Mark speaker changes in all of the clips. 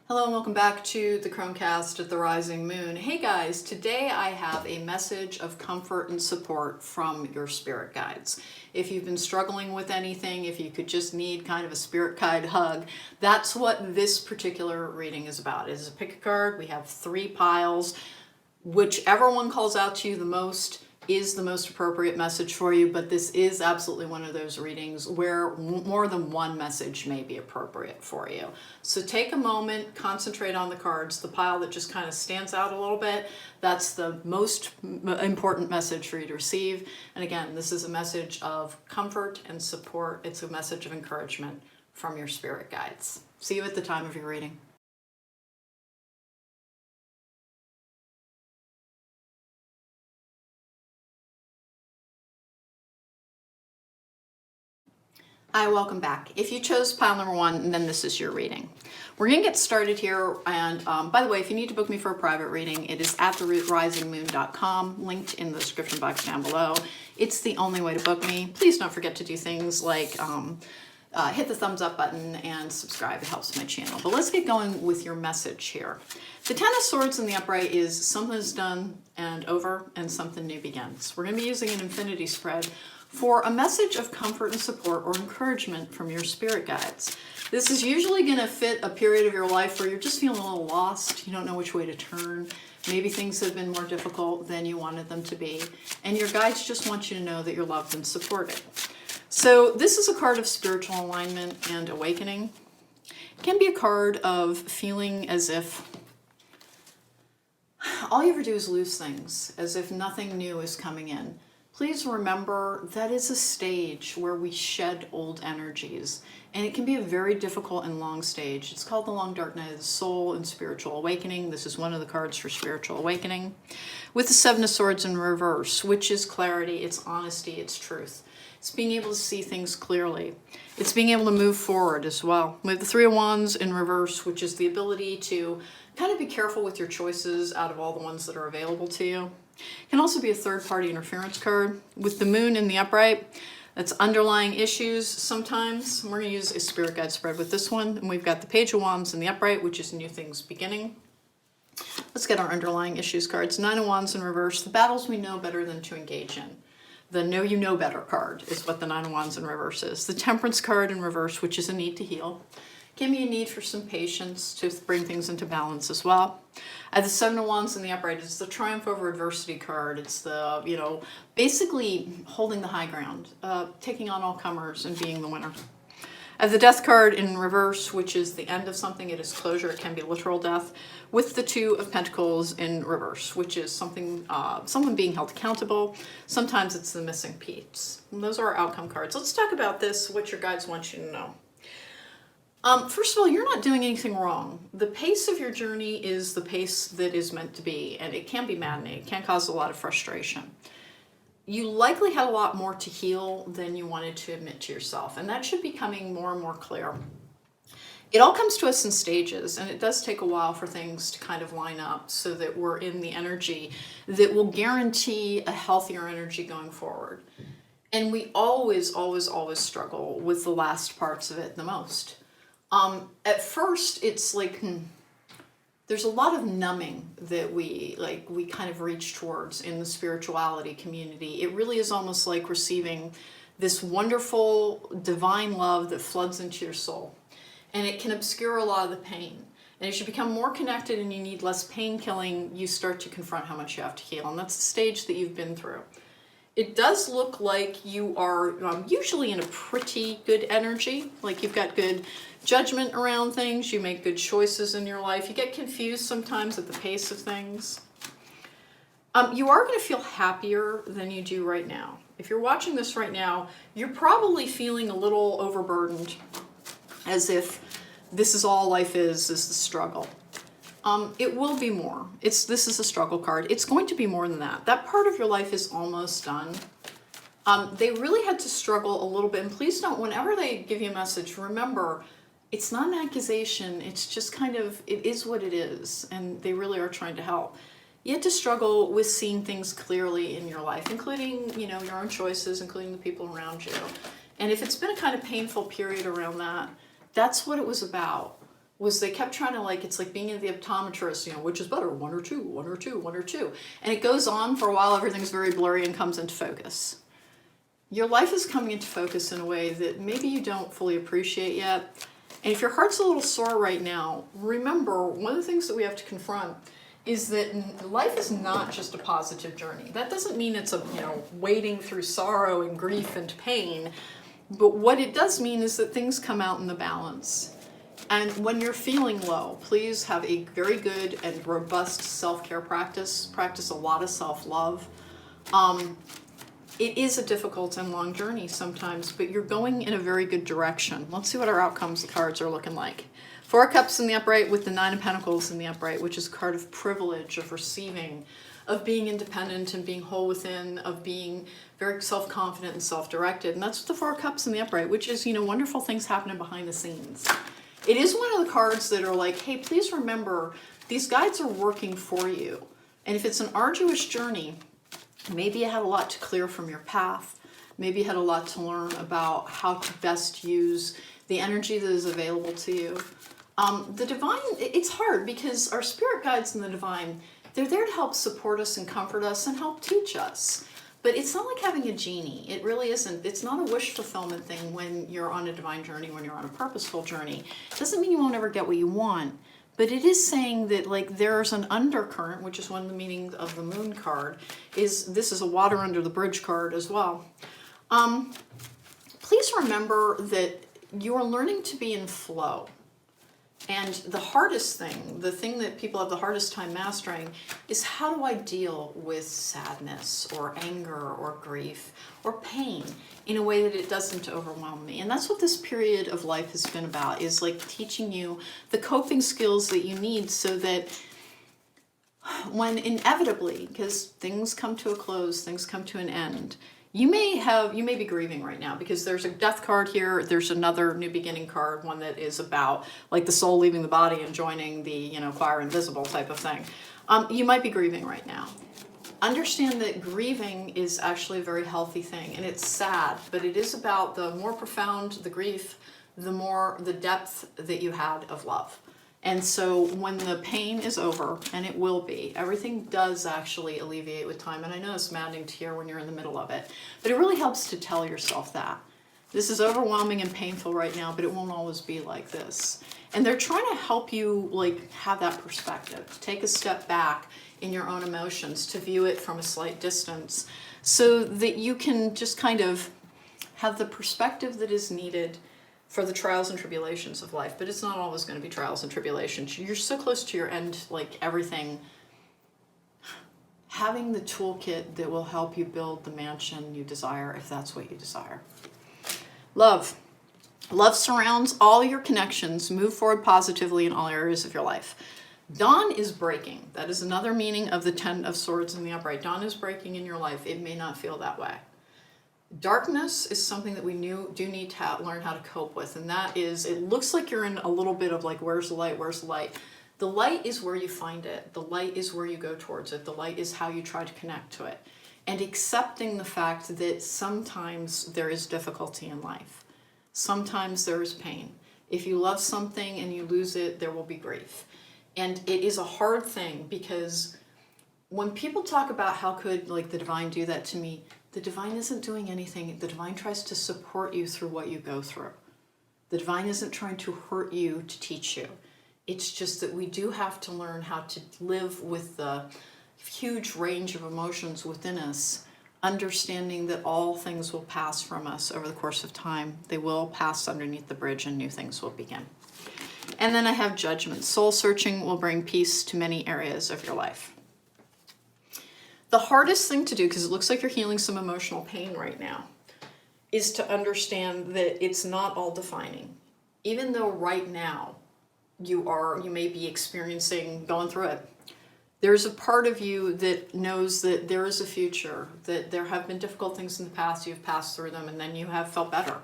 Speaker 1: Hello and welcome back to the cronecast at the rising moon. Hey guys, today I have a message of comfort and support from your spirit guides. If you've been struggling with anything, if you could just need kind of a spirit guide hug, that's what this particular reading is about. It is a pick a card. We have 3 piles. Whichever one calls out to you the most is the most appropriate message for you, but this is absolutely one of those readings where more than one message may be appropriate for you. So take a moment, concentrate on the cards. The pile that just kind of stands out a little bit, that's the most important message for you to receive. And again, this is a message of comfort and support. It's a message of encouragement from your spirit guides. See you at the time of your reading. Hi, welcome back. If you chose pile number 1, then this is your reading. We're going to get started here, and by the way, if you need to book me for a private reading, it is at therisingmoon.com, linked in the description box down below. It's the only way to book me. Please don't forget to do things like hit the thumbs up button and subscribe. It helps my channel. But let's get going with your message here. The Ten of Swords in the upright is something is done and over, and something new begins. We're going to be using an infinity spread for a message of comfort and support or encouragement from your spirit guides. This is usually going to fit a period of your life where you're just feeling a little lost. You don't know which way to turn. Maybe things have been more difficult than you wanted them to be. And your guides just want you to know that you're loved and supported. So this is a card of spiritual alignment and awakening. It can be a card of feeling as if all you ever do is lose things, as if nothing new is coming in. Please remember that is a stage where we shed old energies, and it can be a very difficult and long stage. It's called the long dark night of the soul and spiritual awakening. This is one of the cards for spiritual awakening. With the Seven of Swords in reverse, which is clarity, it's honesty, it's truth. It's being able to see things clearly. It's being able to move forward as well. With the Three of Wands in reverse, which is the ability to kind of be careful with your choices out of all the ones that are available to you. It can also be a third-party interference card. With the moon in the upright, that's underlying issues sometimes. We're going to use a spirit guide spread with this one. And we've got the Page of Wands in the upright, which is new things beginning. Let's get our underlying issues cards. Nine of Wands in reverse, the battles we know better than to engage in. The know you know better card is what the Nine of Wands in reverse is. The Temperance card in reverse, which is a need to heal. Can be a need for some patience to bring things into balance as well. The Seven of Wands in the upright is the Triumph over Adversity card. It's the, basically holding the high ground, taking on all comers and being the winner. The Death card in reverse, which is the end of something, it is closure, it can be literal death. With the Two of Pentacles in reverse, which is something, someone being held accountable. Sometimes it's the missing piece. And those are our outcome cards. Let's talk about this, what your guides want you to know. First of all, you're not doing anything wrong. The pace of your journey is the pace that is meant to be, and it can be maddening. It can cause a lot of frustration. You likely had a lot more to heal than you wanted to admit to yourself, and that should be becoming more and more clear. It all comes to us in stages, and it does take a while for things to kind of line up so that we're in the energy that will guarantee a healthier energy going forward. And we always, always, always struggle with the last parts of it the most. At first, it's like, there's a lot of numbing that we kind of reach towards in the spirituality community. It really is almost like receiving this wonderful divine love that floods into your soul. And it can obscure a lot of the pain. And as you become more connected and you need less pain killing, you start to confront how much you have to heal. And that's the stage that you've been through. It does look like you are usually in a pretty good energy, like you've got good judgment around things, you make good choices in your life, you get confused sometimes at the pace of things. You are going to feel happier than you do right now. If you're watching this right now, you're probably feeling a little overburdened, as if this is all life is the struggle. It will be more. This is a struggle card. It's going to be more than that. That part of your life is almost done. They really had to struggle a little bit. And please don't, whenever they give you a message, remember, it's not an accusation. It's just kind of, it is what it is. And they really are trying to help. You had to struggle with seeing things clearly in your life, including, your own choices, including the people around you. And if it's been a kind of painful period around that, that's what it was about. was they kept trying to, like, it's like being in the optometrist, you know, which is better, one or two, one or two, one or two. And it goes on for a while, everything's very blurry and comes into focus. Your life is coming into focus in a way that maybe you don't fully appreciate yet. And if your heart's a little sore right now, remember, one of the things that we have to confront is that life is not just a positive journey. That doesn't mean it's a, you know, wading through sorrow and grief and pain. But what it does mean is that things come out in the balance. And when you're feeling low, please have a very good and robust self-care practice. Practice a lot of self-love. It is a difficult and long journey sometimes, but you're going in a very good direction. Let's see what our outcomes cards are looking like. 4 Cups in the upright with the 9 of Pentacles in the upright, which is a card of privilege, of receiving, of being independent and being whole within, of being very self-confident and self-directed. And that's what the 4 Cups in the upright, which is, you know, wonderful things happening behind the scenes. It is one of the cards that are like, hey, please remember, these guides are working for you. And if it's an arduous journey, maybe you had a lot to clear from your path. Maybe you had a lot to learn about how to best use the energy that is available to you. The divine, it's hard because our spirit guides and the divine, they're there to help support us and comfort us and help teach us. But it's not like having a genie. It really isn't. It's not a wish fulfillment thing when you're on a divine journey, when you're on a purposeful journey. It doesn't mean you won't ever get what you want. But it is saying that, like, there's an undercurrent, which is one of the meanings of the moon card. This is a water under the bridge card as well. Please remember that you are learning to be in flow. And the hardest thing, the thing that people have the hardest time mastering, is how do I deal with sadness or anger or grief or pain in a way that it doesn't overwhelm me. And that's what this period of life has been about, is like teaching you the coping skills that you need so that when inevitably, because things come to a close, things come to an end, you may be grieving right now because there's a death card here. There's another new beginning card, one that is about like the soul leaving the body and joining the, you know, choir invisible type of thing. You might be grieving right now. Understand that grieving is actually a very healthy thing, and it's sad, but it is about the more profound the grief, the more the depth that you had of love. And so when the pain is over, and it will be, everything does actually alleviate with time. And I know it's maddening to hear when you're in the middle of it, but it really helps to tell yourself that. This is overwhelming and painful right now, but it won't always be like this. And they're trying to help you, like, have that perspective, to take a step back in your own emotions, to view it from a slight distance, so that you can just kind of have the perspective that is needed for the trials and tribulations of life. But it's not always going to be trials and tribulations. You're so close to your end, like everything. Having the toolkit that will help you build the mansion you desire, if that's what you desire. Love. Love surrounds all your connections. Move forward positively in all areas of your life. Dawn is breaking. That is another meaning of the 10 of Swords in the upright. Dawn is breaking in your life. It may not feel that way. Darkness is something that we do need to learn how to cope with, and that is, it looks like you're in a little bit of like, where's the light, where's the light? The light is where you find it. The light is where you go towards it. The light is how you try to connect to it. And accepting the fact that sometimes there is difficulty in life. Sometimes there is pain. If you love something and you lose it, there will be grief. And it is a hard thing, because when people talk about how could, like, the divine do that to me, the divine isn't doing anything. The divine tries to support you through what you go through. The divine isn't trying to hurt you to teach you. It's just that we do have to learn how to live with the huge range of emotions within us, understanding that all things will pass from us over the course of time. They will pass underneath the bridge and new things will begin. And then I have Judgment. Soul searching will bring peace to many areas of your life. The hardest thing to do, because it looks like you're healing some emotional pain right now, is to understand that it's not all defining. Even though right now you may be experiencing, going through it, there's a part of you that knows that there is a future, that there have been difficult things in the past, you've passed through them, and then you have felt better.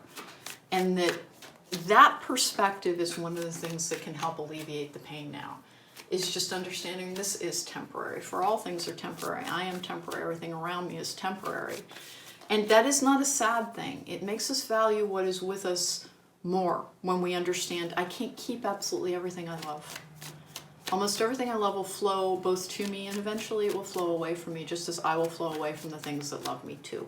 Speaker 1: And that perspective is one of the things that can help alleviate the pain now. Is just understanding this is temporary. For all things are temporary. I am temporary. Everything around me is temporary. And that is not a sad thing. It makes us value what is with us more when we understand I can't keep absolutely everything I love. Almost everything I love will flow both to me, and eventually it will flow away from me, just as I will flow away from the things that love me too.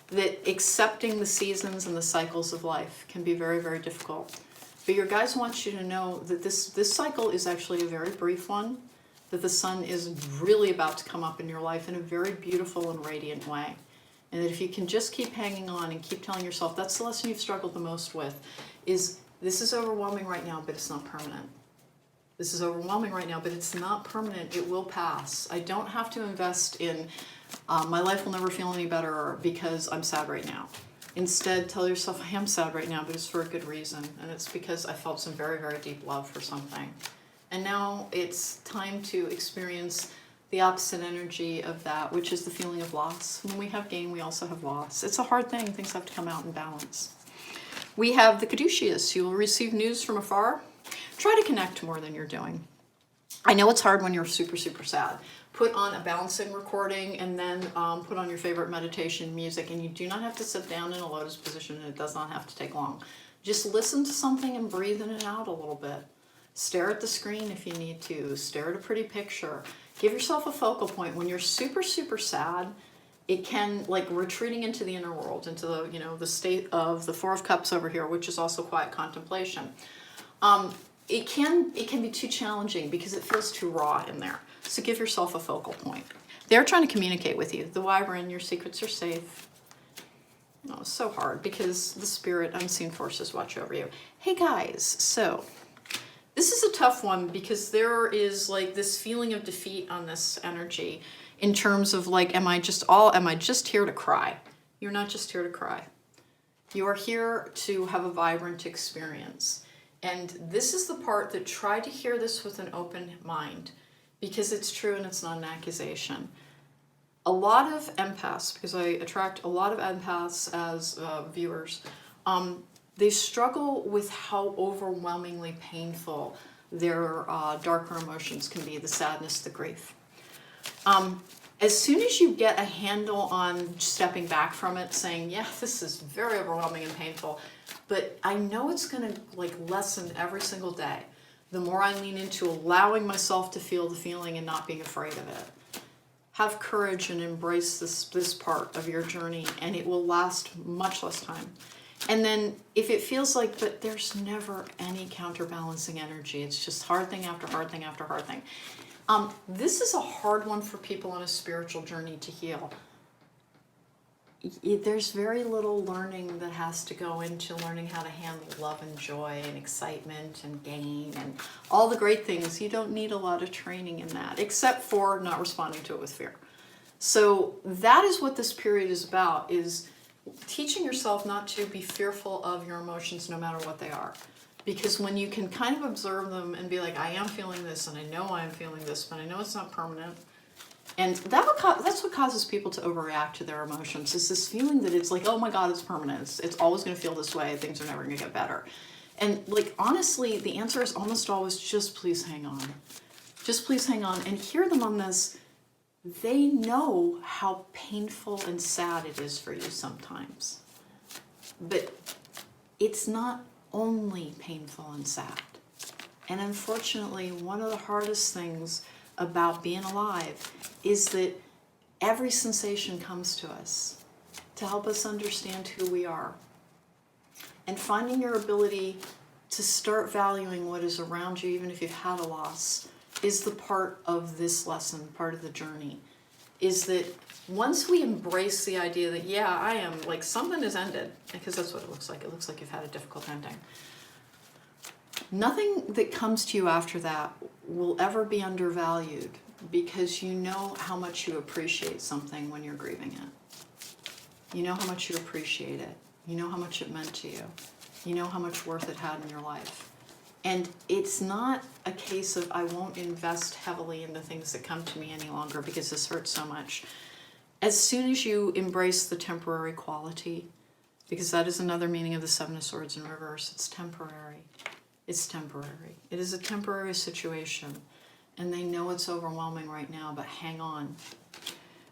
Speaker 1: That accepting the seasons and the cycles of life can be very, very difficult. But your guides want you to know that this cycle is actually a very brief one, that the sun is really about to come up in your life in a very beautiful and radiant way. And that if you can just keep hanging on and keep telling yourself, that's the lesson you've struggled the most with, is this is overwhelming right now, but it's not permanent. This is overwhelming right now, but it's not permanent. It will pass. I don't have to invest in my life will never feel any better because I'm sad right now. Instead, tell yourself, I am sad right now, but it's for a good reason. And it's because I felt some very, very deep love for something. And now it's time to experience the opposite energy of that, which is the feeling of loss. When we have gain, we also have loss. It's a hard thing. Things have to come out in balance. We have the caduceus. You will receive news from afar. Try to connect more than you're doing. I know it's hard when you're super, super sad. Put on a balancing recording and then put on your favorite meditation music. And you do not have to sit down in a lotus position, and it does not have to take long. Just listen to something and breathe in and out a little bit. Stare at the screen if you need to. Stare at a pretty picture. Give yourself a focal point. When you're super, super sad, it can, like retreating into the inner world, into the, the state of the Four of Cups over here, which is also quiet contemplation. It can be too challenging because it feels too raw in there. So give yourself a focal point. They're trying to communicate with you. The Wyvern, your secrets are safe. Oh, it's so hard because the spirit, unseen forces watch over you. Hey guys, so this is a tough one because there is like this feeling of defeat on this energy in terms of like, am I just here to cry? You're not just here to cry. You are here to have a vibrant experience. And this is the part that try to hear this with an open mind, because it's true and it's not an accusation. A lot of empaths, because I attract a lot of empaths as viewers, they struggle with how overwhelmingly painful their darker emotions can be, the sadness, the grief. As soon as you get a handle on stepping back from it, saying, yeah, this is very overwhelming and painful, but I know it's going to like lessen every single day. The more I lean into allowing myself to feel the feeling and not being afraid of it. Have courage and embrace this part of your journey, and it will last much less time. And then if it feels like, but there's never any counterbalancing energy, it's just hard thing after hard thing after hard thing. This is a hard one for people on a spiritual journey to heal. There's very little learning that has to go into learning how to handle love and joy and excitement and gain and all the great things. You don't need a lot of training in that, except for not responding to it with fear. So that is what this period is about, is teaching yourself not to be fearful of your emotions no matter what they are. Because when you can kind of observe them and be like, I am feeling this and I know I'm feeling this, but I know it's not permanent. And that's what causes people to overreact to their emotions, is this feeling that it's like, oh my God, it's permanent. It's always going to feel this way. Things are never going to get better. And like, honestly, the answer is almost always just please hang on. Just please hang on and hear them on this. They know how painful and sad it is for you sometimes. But it's not only painful and sad. And unfortunately, one of the hardest things about being alive is that every sensation comes to us to help us understand who we are. And finding your ability to start valuing what is around you, even if you've had a loss, is the part of this lesson, part of the journey. Is that once we embrace the idea that, yeah, I am, like, something has ended, because that's what it looks like. It looks like you've had a difficult ending. Nothing that comes to you after that will ever be undervalued, because you know how much you appreciate something when you're grieving it. You know how much you appreciate it. You know how much it meant to you. You know how much worth it had in your life. And it's not a case of I won't invest heavily in the things that come to me any longer because this hurts so much. As soon as you embrace the temporary quality, because that is another meaning of the Seven of Swords in reverse, it's temporary. It's temporary. It is a temporary situation. And they know it's overwhelming right now, but hang on.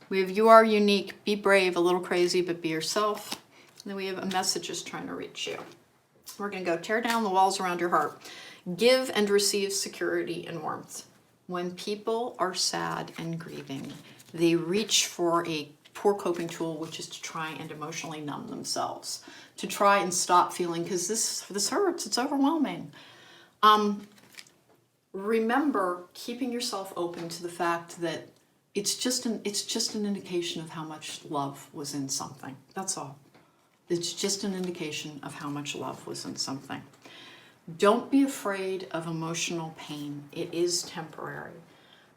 Speaker 1: We have you are unique, be brave, a little crazy, but be yourself. And then we have a message is trying to reach you. We're going to go tear down the walls around your heart. Give and receive security and warmth. When people are sad and grieving, they reach for a poor coping tool, which is to try and emotionally numb themselves, to try and stop feeling, because this hurts, it's overwhelming. Remember keeping yourself open to the fact that it's just an indication of how much love was in something. That's all. It's just an indication of how much love was in something. Don't be afraid of emotional pain. It is temporary.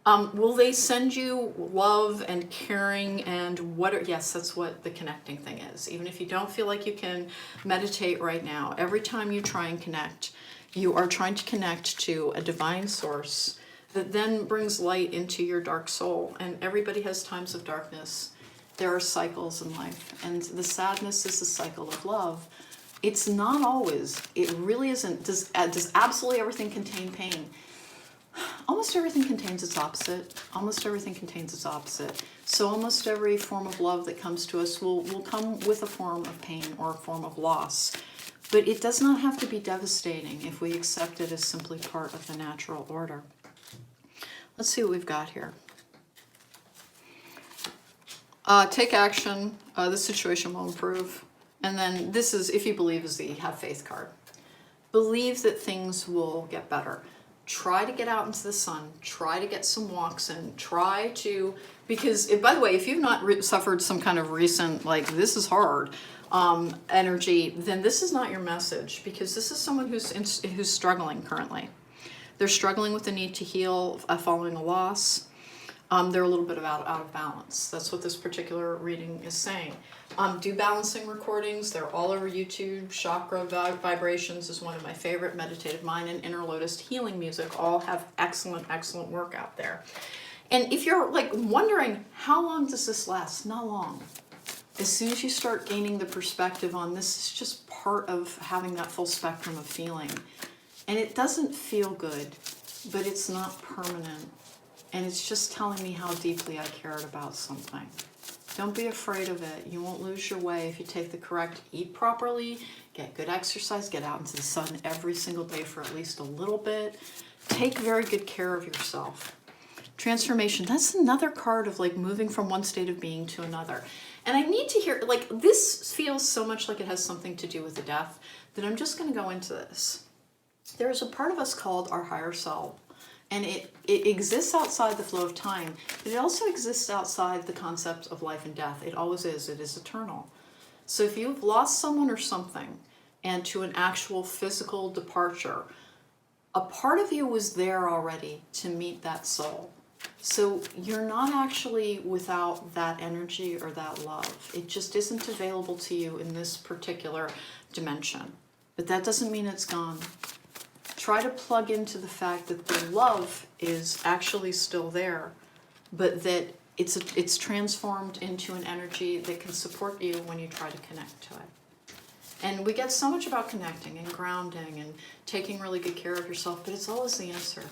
Speaker 1: Will they send you love and caring and yes, that's what the connecting thing is. Even if you don't feel like you can meditate right now, every time you try and connect, you are trying to connect to a divine source that then brings light into your dark soul. And everybody has times of darkness. There are cycles in life, and the sadness is the cycle of love. It's not always. It really isn't. Does absolutely everything contain pain? Almost everything contains its opposite. Almost everything contains its opposite. So almost every form of love that comes to us will come with a form of pain or a form of loss. But it does not have to be devastating if we accept it as simply part of the natural order. Let's see what we've got here. Take action. The situation will improve. And then this is, if you believe, is the have faith card. Believe that things will get better. Try to get out into the sun. Try to get some walks in. Try to, because, by the way, if you've not suffered some kind of recent, like, this is hard energy, then this is not your message, because this is someone who's struggling currently. They're struggling with the need to heal following a loss. They're a little bit out of balance. That's what this particular reading is saying. Do balancing recordings. They're all over YouTube. Chakra Vibrations is one of my favorite. Meditative Mind and Inner Lotus healing music all have excellent, excellent work out there. And if you're like wondering, how long does this last? Not long. As soon as you start gaining the perspective on this is just part of having that full spectrum of feeling. And it doesn't feel good, but it's not permanent. And it's just telling me how deeply I cared about something. Don't be afraid of it. You won't lose your way if you take the correct, eat properly, get good exercise, get out into the sun every single day for at least a little bit. Take very good care of yourself. Transformation, that's another card of like moving from one state of being to another. And I need to hear, like, this feels so much like it has something to do with the death that I'm just going to go into this. There's a part of us called our higher self. And it exists outside the flow of time, but it also exists outside the concept of life and death. It always is. It is eternal. So if you've lost someone or something, and to an actual physical departure, a part of you was there already to meet that soul. So you're not actually without that energy or that love. It just isn't available to you in this particular dimension. But that doesn't mean it's gone. Try to plug into the fact that the love is actually still there, but that it's transformed into an energy that can support you when you try to connect to it. And we get so much about connecting and grounding and taking really good care of yourself, but it's always the answer.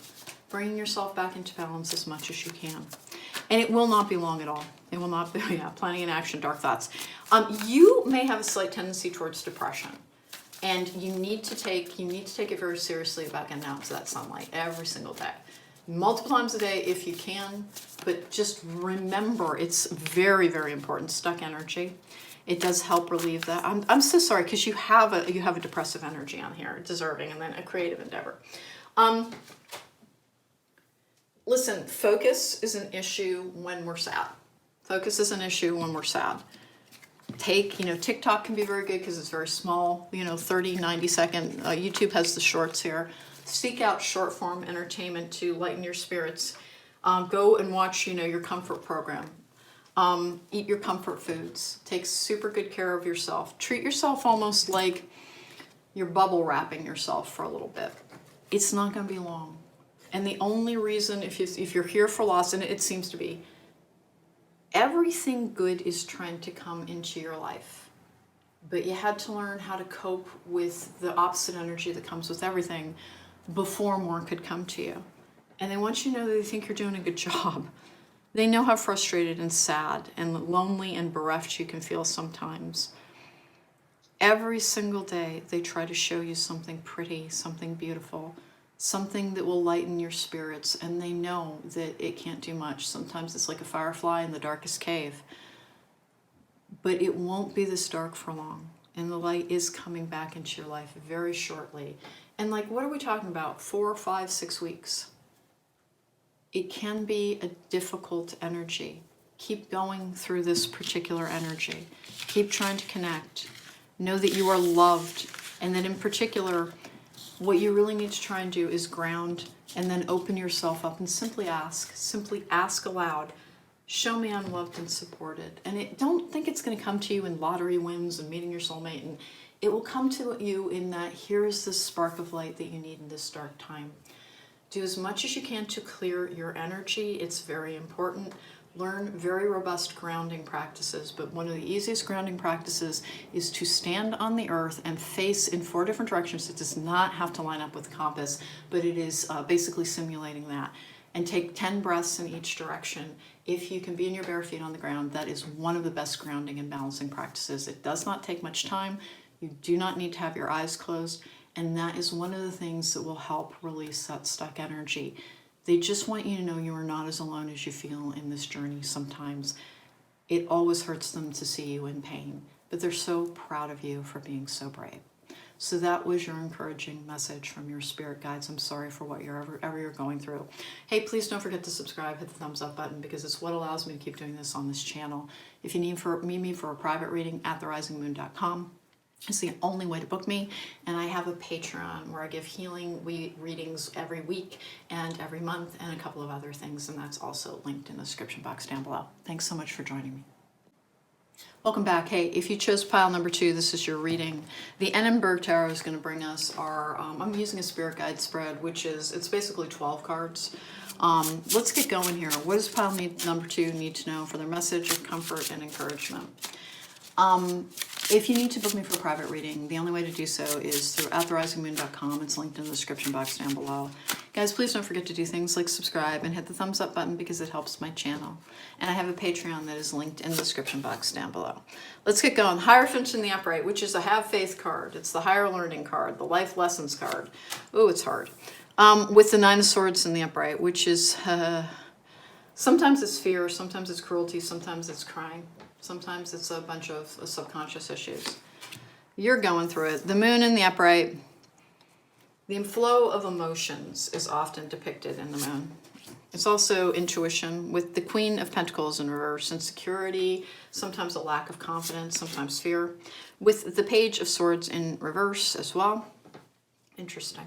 Speaker 1: Bringing yourself back into balance as much as you can. And it will not be long at all. It will not be, planning in action, dark thoughts. You may have a slight tendency towards depression. And you need to take it very seriously about getting out into that sunlight every single day. Multiple times a day if you can, but just remember it's very, very important. Stuck energy. It does help relieve that. I'm so sorry because you have a depressive energy on here, deserving, and then a creative endeavor. Listen, focus is an issue when we're sad. Focus is an issue when we're sad. TikTok can be very good because it's very small, 30, 90 second. YouTube has the shorts here. Seek out short form entertainment to lighten your spirits. Go and watch, your comfort program. Eat your comfort foods. Take super good care of yourself. Treat yourself almost like you're bubble wrapping yourself for a little bit. It's not going to be long. And the only reason, if you're here for loss, and it seems to be, everything good is trying to come into your life. But you had to learn how to cope with the opposite energy that comes with everything before more could come to you. And they want you to know that they think you're doing a good job. They know how frustrated and sad and lonely and bereft you can feel sometimes. Every single day, they try to show you something pretty, something beautiful, something that will lighten your spirits, and they know that it can't do much. Sometimes it's like a firefly in the darkest cave, but it won't be this dark for long, and the light is coming back into your life very shortly. And like, what are we talking about? 4, 5, 6 weeks. It can be a difficult energy. Keep going through this particular energy. Keep trying to connect. Know that you are loved, and that in particular, what you really need to try and do is ground and then open yourself up and simply ask aloud, show me I'm loved and supported. And don't think it's going to come to you in lottery wins and meeting your soulmate, and it will come to you in that here is the spark of light that you need in this dark time. Do as much as you can to clear your energy. It's very important. Learn very robust grounding practices, but one of the easiest grounding practices is to stand on the earth and face in 4 different directions. It does not have to line up with the compass, but it is basically simulating that. And take 10 breaths in each direction. If you can be in your bare feet on the ground, that is one of the best grounding and balancing practices. It does not take much time. You do not need to have your eyes closed, and that is one of the things that will help release that stuck energy. They just want you to know you are not as alone as you feel in this journey sometimes. It always hurts them to see you in pain, but they're so proud of you for being so brave. So that was your encouraging message from your spirit guides. I'm sorry for what you're going through. Hey, please don't forget to subscribe, hit the thumbs up button, because it's what allows me to keep doing this on this channel. If you need me for a private reading, @therisingmoon.com. It's the only way to book me, and I have a Patreon where I give healing readings every week and every month, and a couple of other things, and that's also linked in the description box down below. Thanks so much for joining me. Welcome back. Hey, if you chose pile number 2, this is your reading. The Annenberg Tarot is going to bring us our, I'm using a spirit guide spread, it's basically 12 cards. Let's get going here. What does pile number 2 need to know for their message of comfort and encouragement? If you need to book me for a private reading, the only way to do so is through @therisingmoon.com. It's linked in the description box down below. Guys, please don't forget to do things like subscribe and hit the thumbs up button, because it helps my channel. And I have a Patreon that is linked in the description box down below. Let's get going. Hierophant in the Upright, which is a Have Faith card. It's the Higher Learning card, the Life Lessons card. Oh, it's hard. With the 9 of Swords in the Upright, which is sometimes it's fear, sometimes it's cruelty, sometimes it's crying. Sometimes it's a bunch of subconscious issues. You're going through it. The Moon in the Upright. The flow of emotions is often depicted in the Moon. It's also intuition, with the Queen of Pentacles in reverse. Insecurity, sometimes a lack of confidence, sometimes fear. With the Page of Swords in reverse as well. Interesting.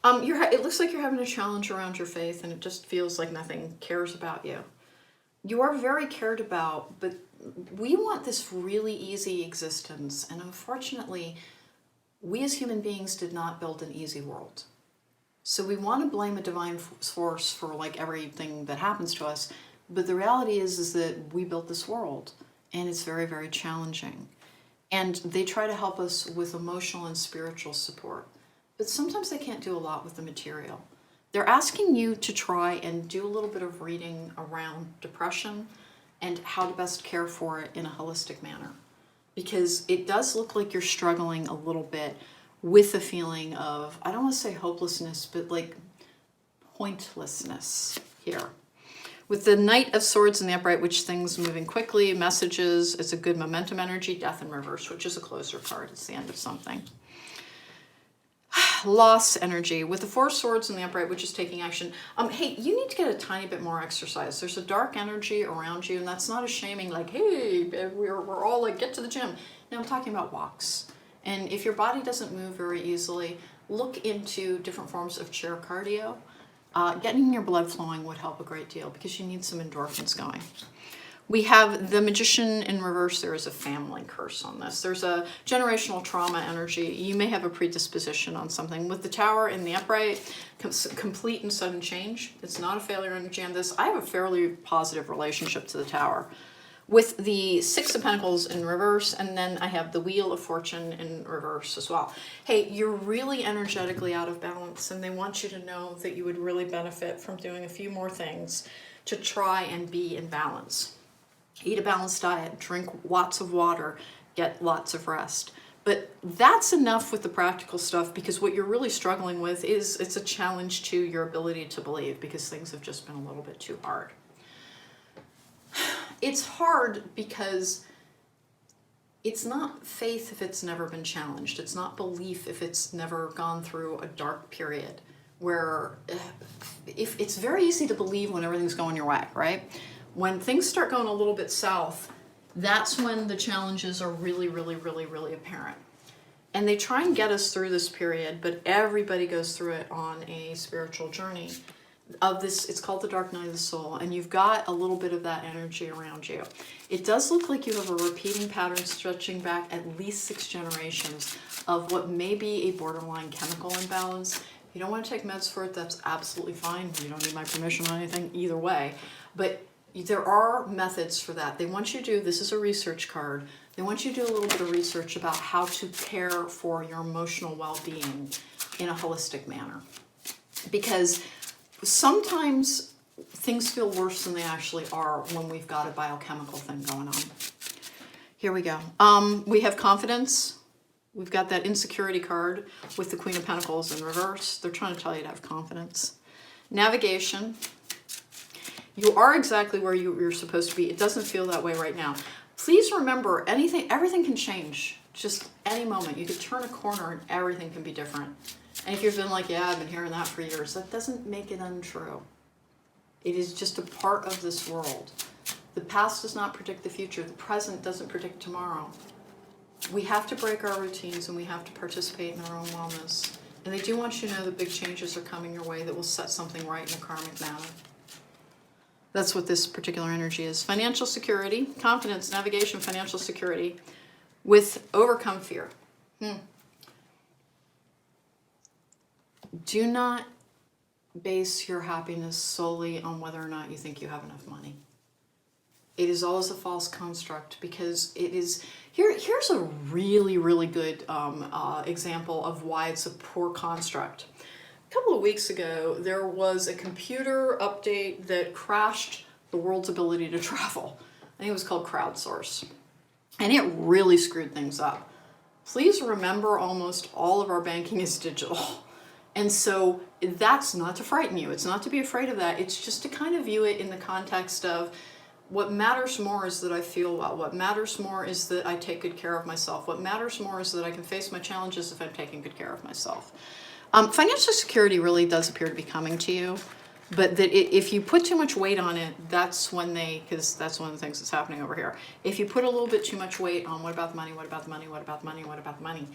Speaker 1: It looks like you're having a challenge around your faith, and it just feels like nothing cares about you. You are very cared about, but we want this really easy existence. And unfortunately, we as human beings did not build an easy world. So we want to blame a divine force for like everything that happens to us. But the reality is that we built this world, and it's very, very challenging. And they try to help us with emotional and spiritual support. But sometimes they can't do a lot with the material. They're asking you to try and do a little bit of reading around depression and how to best care for it in a holistic manner. Because it does look like you're struggling a little bit with a feeling of, I don't want to say hopelessness, but like pointlessness here. With the Knight of Swords in the Upright, which things moving quickly, messages, it's a good momentum energy. Death in reverse, which is a closer card. It's the end of something. Loss energy with the 4 Swords in the Upright, which is taking action. Hey, you need to get a tiny bit more exercise. There's a dark energy around you, and that's not a shaming like, hey, we're all like, get to the gym. No, I'm talking about walks. And if your body doesn't move very easily, look into different forms of chair cardio. Getting your blood flowing would help a great deal, because you need some endorphins going. We have the Magician in reverse. There is a family curse on this. There's a generational trauma energy. You may have a predisposition on something. With the Tower in the Upright, complete and sudden change. It's not a failure energy on this. I have a fairly positive relationship to the Tower. With the 6 of Pentacles in reverse, and then I have the Wheel of Fortune in reverse as well. Hey, you're really energetically out of balance, and they want you to know that you would really benefit from doing a few more things to try and be in balance. Eat a balanced diet, drink lots of water, get lots of rest. But that's enough with the practical stuff, because what you're really struggling with is it's a challenge to your ability to believe, because things have just been a little bit too hard. It's hard because it's not faith if it's never been challenged. It's not belief if it's never gone through a dark period, where if it's very easy to believe when everything's going your way, right? When things start going a little bit south, that's when the challenges are really, really, really, really apparent. And they try and get us through this period, but everybody goes through it on a spiritual journey of this. It's called the dark night of the soul, and you've got a little bit of that energy around you. It does look like you have a repeating pattern stretching back at least 6 generations of what may be a borderline chemical imbalance. If you don't want to take meds for it, that's absolutely fine. You don't need my permission on anything either way. But there are methods for that. They want you to do, this is a research card, they want you to do a little bit of research about how to care for your emotional well-being in a holistic manner. Because sometimes things feel worse than they actually are when we've got a biochemical thing going on. Here we go. We have confidence. We've got that insecurity card with the Queen of Pentacles in reverse. They're trying to tell you to have confidence. Navigation. You are exactly where you're supposed to be. It doesn't feel that way right now. Please remember, everything can change. Just any moment. You could turn a corner and everything can be different. And if you've been like, yeah, I've been hearing that for years, that doesn't make it untrue. It is just a part of this world. The past does not predict the future. The present doesn't predict tomorrow. We have to break our routines and we have to participate in our own wellness. And they do want you to know that big changes are coming your way that will set something right in a karmic manner. That's what this particular energy is. Financial security, confidence, navigation, financial security with overcome fear. Do not base your happiness solely on whether or not you think you have enough money. It is always a false construct, because it is... Here's a really, really good example of why it's a poor construct. A couple of weeks ago, there was a computer update that crashed the world's ability to travel. I think it was called Crowdsource. And it really screwed things up. Please remember, almost all of our banking is digital. And so that's not to frighten you. It's not to be afraid of that. It's just to kind of view it in the context of what matters more is that I feel well. What matters more is that I take good care of myself. What matters more is that I can face my challenges if I'm taking good care of myself. Financial security really does appear to be coming to you, but that if you put too much weight on it, that's when because that's one of the things that's happening over here. If you put a little bit too much weight on what about the money, what about the money, what about the money, what about the money.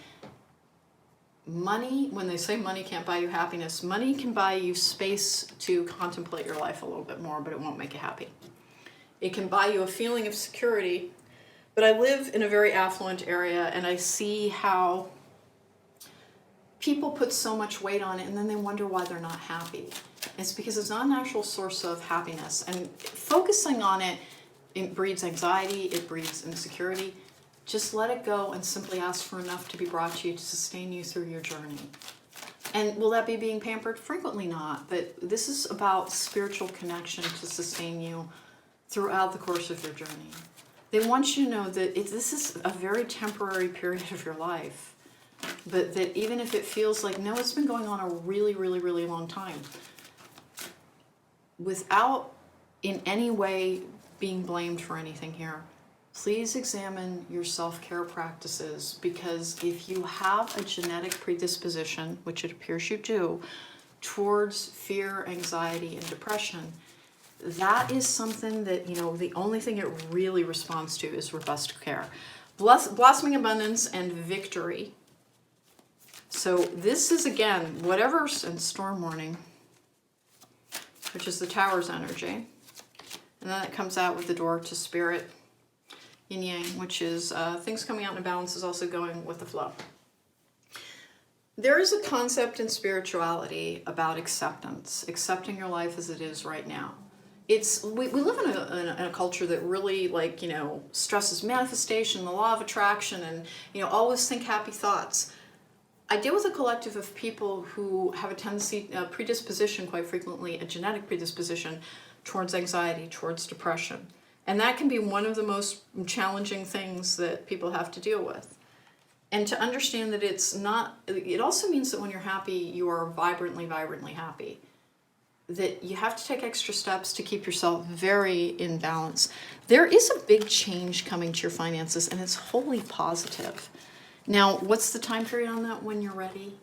Speaker 1: Money, when they say money can't buy you happiness, money can buy you space to contemplate your life a little bit more, but it won't make you happy. It can buy you a feeling of security, but I live in a very affluent area and I see how people put so much weight on it and then they wonder why they're not happy. It's because it's not an actual source of happiness, and focusing on it, it breeds anxiety, it breeds insecurity. Just let it go and simply ask for enough to be brought to you to sustain you through your journey. And will that be being pampered? Frequently not, but this is about spiritual connection to sustain you throughout the course of your journey. They want you to know that this is a very temporary period of your life, but that even if it feels like, no, it's been going on a really, really, really long time, without in any way being blamed for anything here, please examine your self-care practices, because if you have a genetic predisposition, which it appears you do, towards fear, anxiety, and depression, that is something that, the only thing it really responds to is robust care. Blossoming abundance and victory. So this is, again, whatever's in storm warning, which is the Tower's energy. And then it comes out with the door to spirit, yin yang, which is things coming out in balance is also going with the flow. There is a concept in spirituality about acceptance, accepting your life as it is right now. We live in a culture that really stresses manifestation, the law of attraction, and always think happy thoughts. I deal with a collective of people who have a tendency, a predisposition, quite frequently, a genetic predisposition towards anxiety, towards depression. And that can be one of the most challenging things that people have to deal with. And to understand that it's not, it also means that when you're happy, you are vibrantly, vibrantly happy. That you have to take extra steps to keep yourself very in balance. There is a big change coming to your finances, and it's wholly positive. Now, what's the time period on that? When you're ready?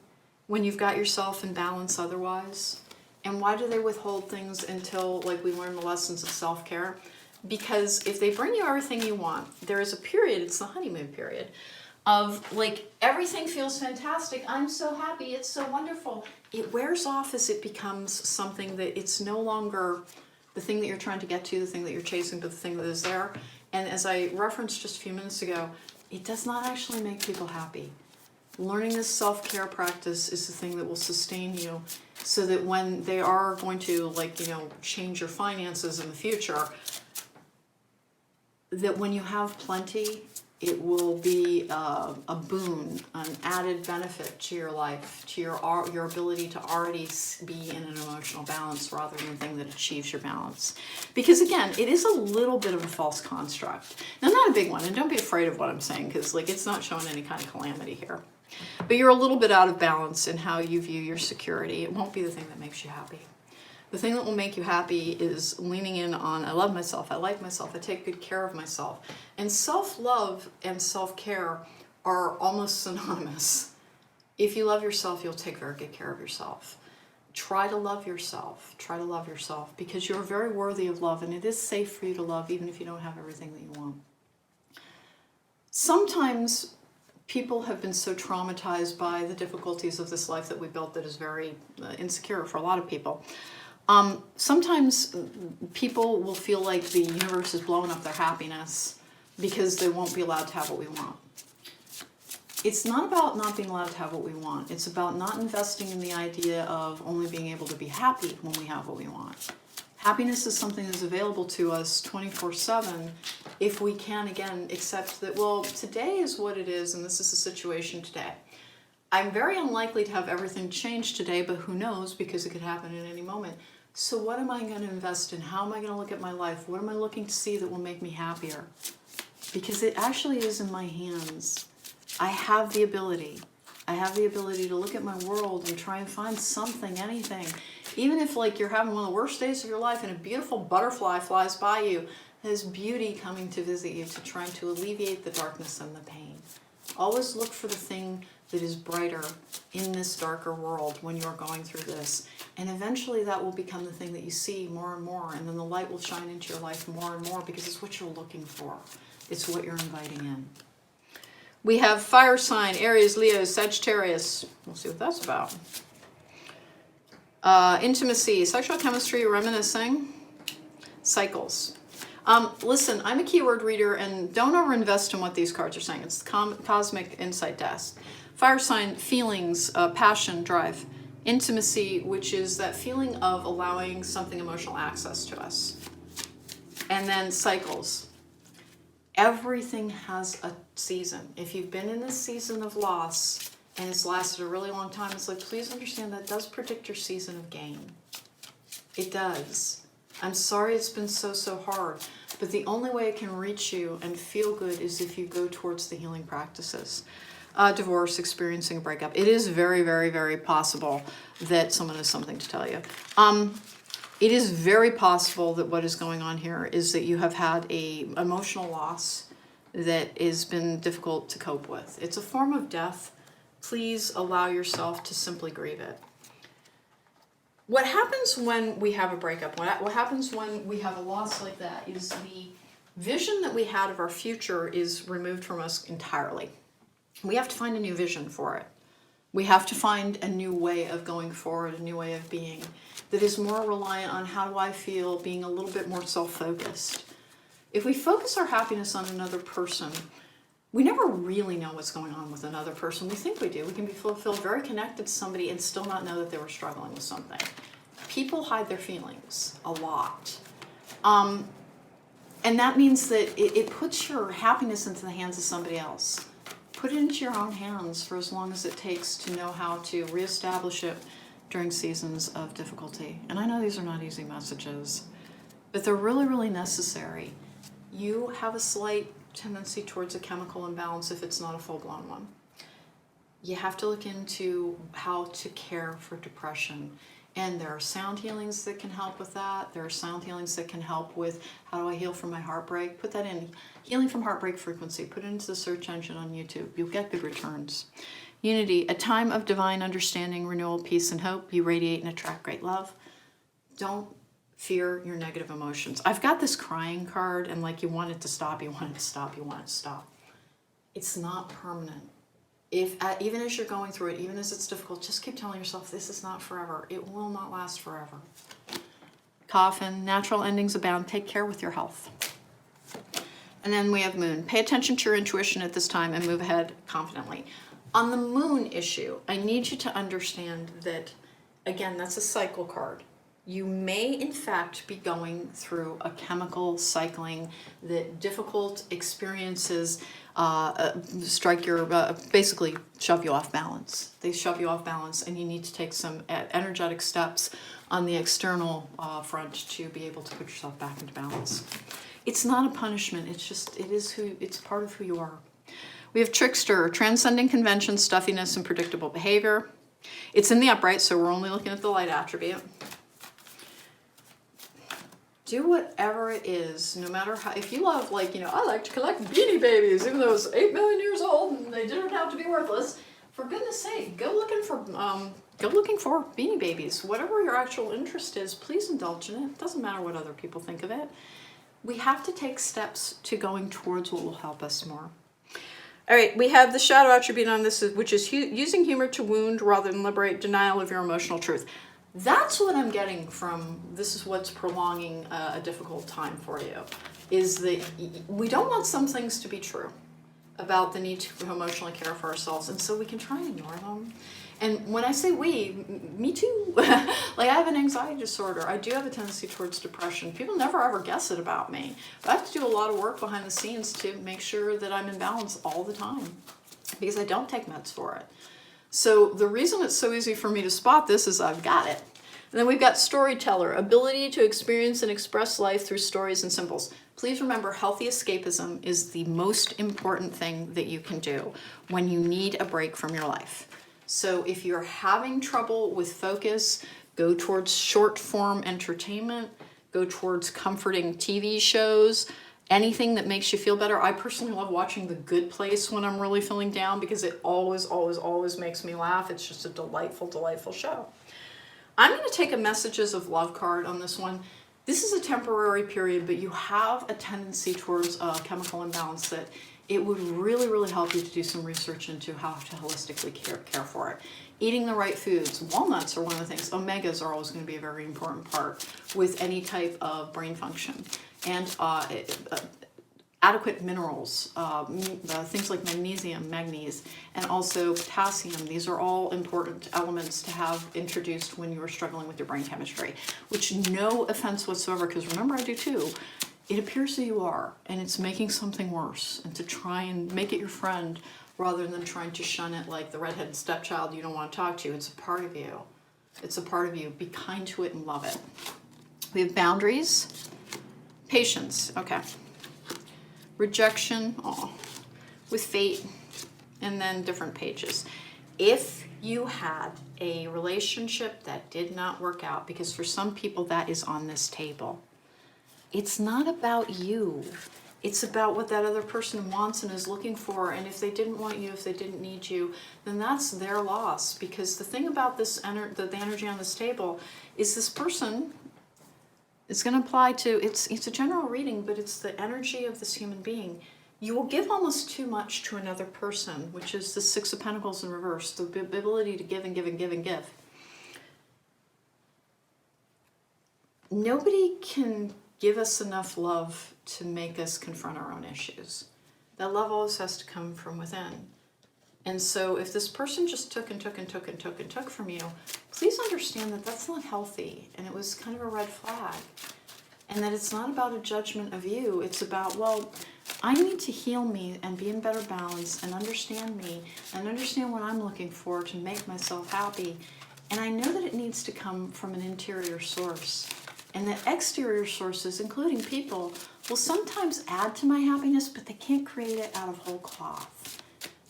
Speaker 1: When you've got yourself in balance otherwise? And why do they withhold things until, like, we learn the lessons of self-care? Because if they bring you everything you want, there is a period, it's the honeymoon period, of like everything feels fantastic, I'm so happy, it's so wonderful. It wears off as it becomes something that it's no longer the thing that you're trying to get to, the thing that you're chasing, but the thing that is there. And as I referenced just a few minutes ago, it does not actually make people happy. Learning this self-care practice is the thing that will sustain you so that when they are going to, like, you know, change your finances in the future, that when you have plenty, it will be a boon, an added benefit to your life, to your ability to already be in an emotional balance rather than a thing that achieves your balance. Because again, it is a little bit of a false construct. Now, not a big one, and don't be afraid of what I'm saying, because like it's not showing any kind of calamity here. But you're a little bit out of balance in how you view your security. It won't be the thing that makes you happy. The thing that will make you happy is leaning in on, I love myself, I like myself, I take good care of myself. And self-love and self-care are almost synonymous. If you love yourself, you'll take very good care of yourself. Try to love yourself. Try to love yourself because you're very worthy of love, and it is safe for you to love even if you don't have everything that you want. Sometimes people have been so traumatized by the difficulties of this life that we built that is very insecure for a lot of people. Sometimes people will feel like the universe is blowing up their happiness because they won't be allowed to have what we want. It's not about not being allowed to have what we want. It's about not investing in the idea of only being able to be happy when we have what we want. Happiness is something that's available to us 24/7 if we can, again, accept that, well, today is what it is and this is the situation today. I'm very unlikely to have everything change today, but who knows, because it could happen at any moment. So what am I going to invest in? How am I going to look at my life? What am I looking to see that will make me happier? Because it actually is in my hands. I have the ability. I have the ability to look at my world and try and find something, anything. Even if like you're having one of the worst days of your life and a beautiful butterfly flies by you, there's beauty coming to visit you to try to alleviate the darkness and the pain. Always look for the thing that is brighter in this darker world when you're going through this. And eventually that will become the thing that you see more and more, and then the light will shine into your life more and more because it's what you're looking for. It's what you're inviting in. We have fire sign, Aries, Leo, Sagittarius. We'll see what that's about. Intimacy, sexual chemistry, reminiscing, cycles. Listen, I'm a keyword reader, and don't overinvest in what these cards are saying. It's the cosmic insight desk. Fire sign, feelings, passion, drive. Intimacy, which is that feeling of allowing something emotional access to us. And then cycles. Everything has a season. If you've been in this season of loss and it's lasted a really long time, it's like, please understand that does predict your season of gain. It does. I'm sorry it's been so hard, but the only way it can reach you and feel good is if you go towards the healing practices. Divorce, experiencing a breakup. It is very, very, very possible that someone has something to tell you. It is very possible that what is going on here is that you have had a emotional loss that has been difficult to cope with. It's a form of death. Please allow yourself to simply grieve it. What happens when we have a breakup, what happens when we have a loss like that is the vision that we had of our future is removed from us entirely. We have to find a new vision for it. We have to find a new way of going forward, a new way of being that is more reliant on how do I feel, being a little bit more self-focused. If we focus our happiness on another person, we never really know what's going on with another person. We think we do. We can feel very connected to somebody and still not know that they were struggling with something. People hide their feelings a lot. And that means that it puts your happiness into the hands of somebody else. Put it into your own hands for as long as it takes to know how to reestablish it during seasons of difficulty. And I know these are not easy messages, but they're really, really necessary. you have a slight tendency towards a chemical imbalance if it's not a full-blown one. You have to look into how to care for depression. And there are sound healings that can help with that. There are sound healings that can help with how do I heal from my heartbreak. Put that in, healing from heartbreak frequency. Put it into the search engine on YouTube. You'll get good returns. Unity, a time of divine understanding, renewal, peace, and hope. You radiate and attract great love. Don't fear your negative emotions. I've got this crying card, and like you want it to stop, you want it to stop, you want it to stop. It's not permanent. If even as you're going through it, even as it's difficult, just keep telling yourself this is not forever. It will not last forever. Coffin, natural endings abound. Take care with your health. And then we have Moon. Pay attention to your intuition at this time and move ahead confidently. On the Moon issue, I need you to understand that, again, that's a cycle card. You may, in fact, be going through a chemical cycling that difficult experiences strike your, basically shove you off balance. They shove you off balance, and you need to take some energetic steps on the external front to be able to put yourself back into balance. It's not a punishment. It's just, it's part of who you are. We have Trickster, transcending convention, stuffiness, and predictable behavior. It's in the upright, so we're only looking at the light attribute. Do whatever it is, no matter how, if you love, like, you know, I like to collect Beanie Babies, even though it's 8 million years old and they didn't have to be worthless. For goodness sake, go looking for Beanie Babies. Whatever your actual interest is, please indulge in it. It doesn't matter what other people think of it. We have to take steps to going towards what will help us more. All right, we have the shadow attribute on this, which is using humor to wound rather than liberate, denial of your emotional truth. That's what I'm getting from, this is what's prolonging a difficult time for you, is that we don't want some things to be true about the need to emotionally care for ourselves, and so we can try and ignore them. And when I say we, me too. Like, I have an anxiety disorder. I do have a tendency towards depression. People never ever guess it about me. But I have to do a lot of work behind the scenes to make sure that I'm in balance all the time, because I don't take meds for it. So the reason it's so easy for me to spot this is I've got it. And then we've got storyteller, ability to experience and express life through stories and symbols. Please remember, healthy escapism is the most important thing that you can do when you need a break from your life. So if you're having trouble with focus, go towards short form entertainment, go towards comforting TV shows, anything that makes you feel better. I personally love watching The Good Place when I'm really feeling down, because it always makes me laugh. It's just a delightful, delightful show. I'm going to take a messages of love card on this one. This is a temporary period, but you have a tendency towards a chemical imbalance that it would really, really help you to do some research into how to holistically care for it. Eating the right foods. Walnuts are one of the things. Omegas are always going to be a very important part with any type of brain function. And adequate minerals, things like magnesium, manganese, and also potassium. These are all important elements to have introduced when you're struggling with your brain chemistry, which, no offense whatsoever, because remember, I do too. It appears that you are, and it's making something worse, and to try and make it your friend rather than trying to shun it like the redheaded stepchild you don't want to talk to. It's a part of you. It's a part of you. Be kind to it and love it. We have boundaries, patience, okay. Rejection, with fate, and then different pages. If you had a relationship that did not work out, because for some people that is on this table, it's not about you. It's about what that other person wants and is looking for. And if they didn't want you, if they didn't need you, then that's their loss. Because the thing about this the energy on this table is this person, it's going to apply to, it's a general reading, but it's the energy of this human being. You will give almost too much to another person, which is the Six of Pentacles in reverse, the ability to give and give and give and give. Nobody can give us enough love to make us confront our own issues. That love always has to come from within. And so if this person just took and took and took and took and took from you, please understand that that's not healthy, and it was kind of a red flag. And that it's not about a judgment of you. It's about, well, I need to heal me and be in better balance and understand me and understand what I'm looking for to make myself happy. And I know that it needs to come from an interior source. And that exterior sources, including people, will sometimes add to my happiness, but they can't create it out of whole cloth.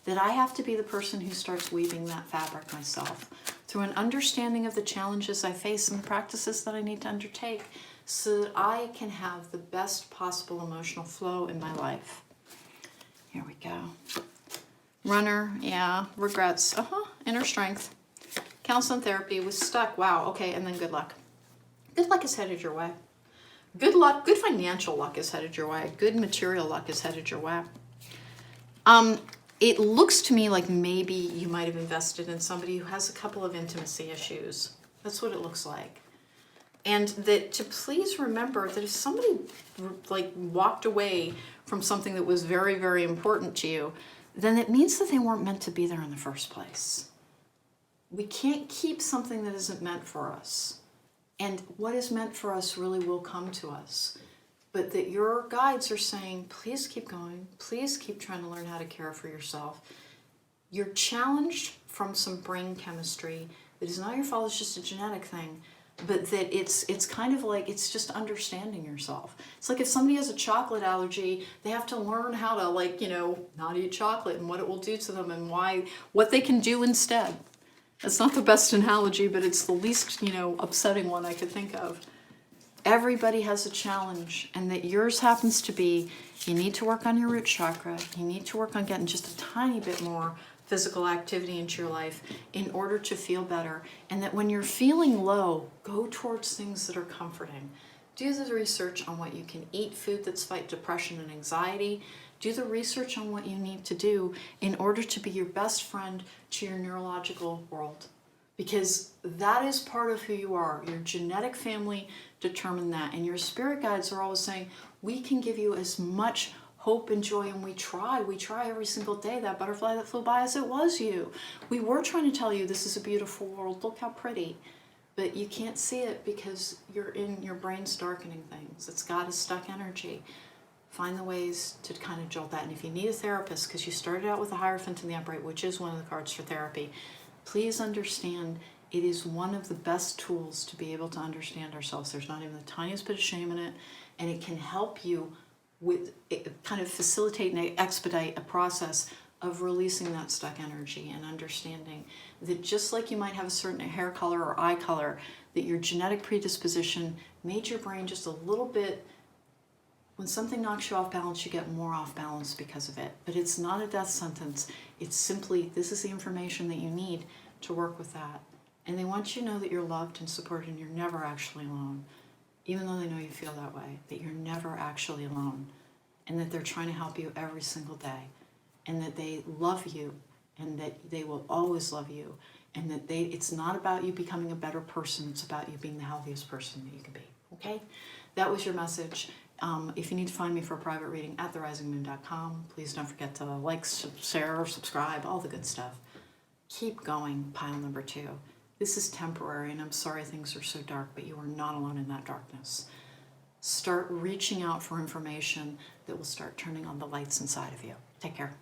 Speaker 1: That I have to be the person who starts weaving that fabric myself through an understanding of the challenges I face and the practices that I need to undertake so that I can have the best possible emotional flow in my life. Here we go. Runner, yeah, regrets, inner strength. Counseling therapy was stuck, wow, okay, and then good luck. Good luck is headed your way. Good luck, good financial luck is headed your way. Good material luck is headed your way. It looks to me like maybe you might have invested in somebody who has a couple of intimacy issues. That's what it looks like. And that to please remember that if somebody like walked away from something that was very, very important to you, then it means that they weren't meant to be there in the first place. We can't keep something that isn't meant for us. And what is meant for us really will come to us. But that your guides are saying, please keep going. Please keep trying to learn how to care for yourself. You're challenged from some brain chemistry that is not your fault, it's just a genetic thing. But that it's kind of like, it's just understanding yourself. It's like if somebody has a chocolate allergy, they have to learn how to not eat chocolate and what it will do to them and what they can do instead. That's not the best analogy, but it's the least, upsetting one I could think of. Everybody has a challenge, and that yours happens to be, you need to work on your root chakra. You need to work on getting just a tiny bit more physical activity into your life in order to feel better. And that when you're feeling low, go towards things that are comforting. Do the research on what you can eat, food that's fight depression and anxiety. Do the research on what you need to do in order to be your best friend to your neurological world. Because that is part of who you are. Your genetic family determined that. And your spirit guides are always saying, we can give you as much hope and joy, and we try every single day. That butterfly that flew by us, it was you. We were trying to tell you this is a beautiful world, look how pretty. But you can't see it because your brain's darkening things. It's got a stuck energy. Find the ways to kind of jolt that. And if you need a therapist, because you started out with the Hierophant and the Upright, which is one of the cards for therapy, please understand it is one of the best tools to be able to understand ourselves. There's not even the tiniest bit of shame in it, and it can help you with kind of facilitate and expedite a process of releasing that stuck energy and understanding that just like you might have a certain hair color or eye color, that your genetic predisposition made your brain just a little bit, when something knocks you off balance, you get more off balance because of it. But it's not a death sentence. It's simply, this is the information that you need to work with that. And they want you to know that you're loved and supported and you're never actually alone. Even though they know you feel that way, that you're never actually alone. And that they're trying to help you every single day. And that they love you and that they will always love you. And that it's not about you becoming a better person, it's about you being the healthiest person that you can be. Okay? That was your message. If you need to find me for a private reading, at therisingmoon.com. Please don't forget to like, share, subscribe, all the good stuff. Keep going, pile number 2. This is temporary, and I'm sorry things are so dark, but you are not alone in that darkness. Start reaching out for information that will start turning on the lights inside of you. Take care.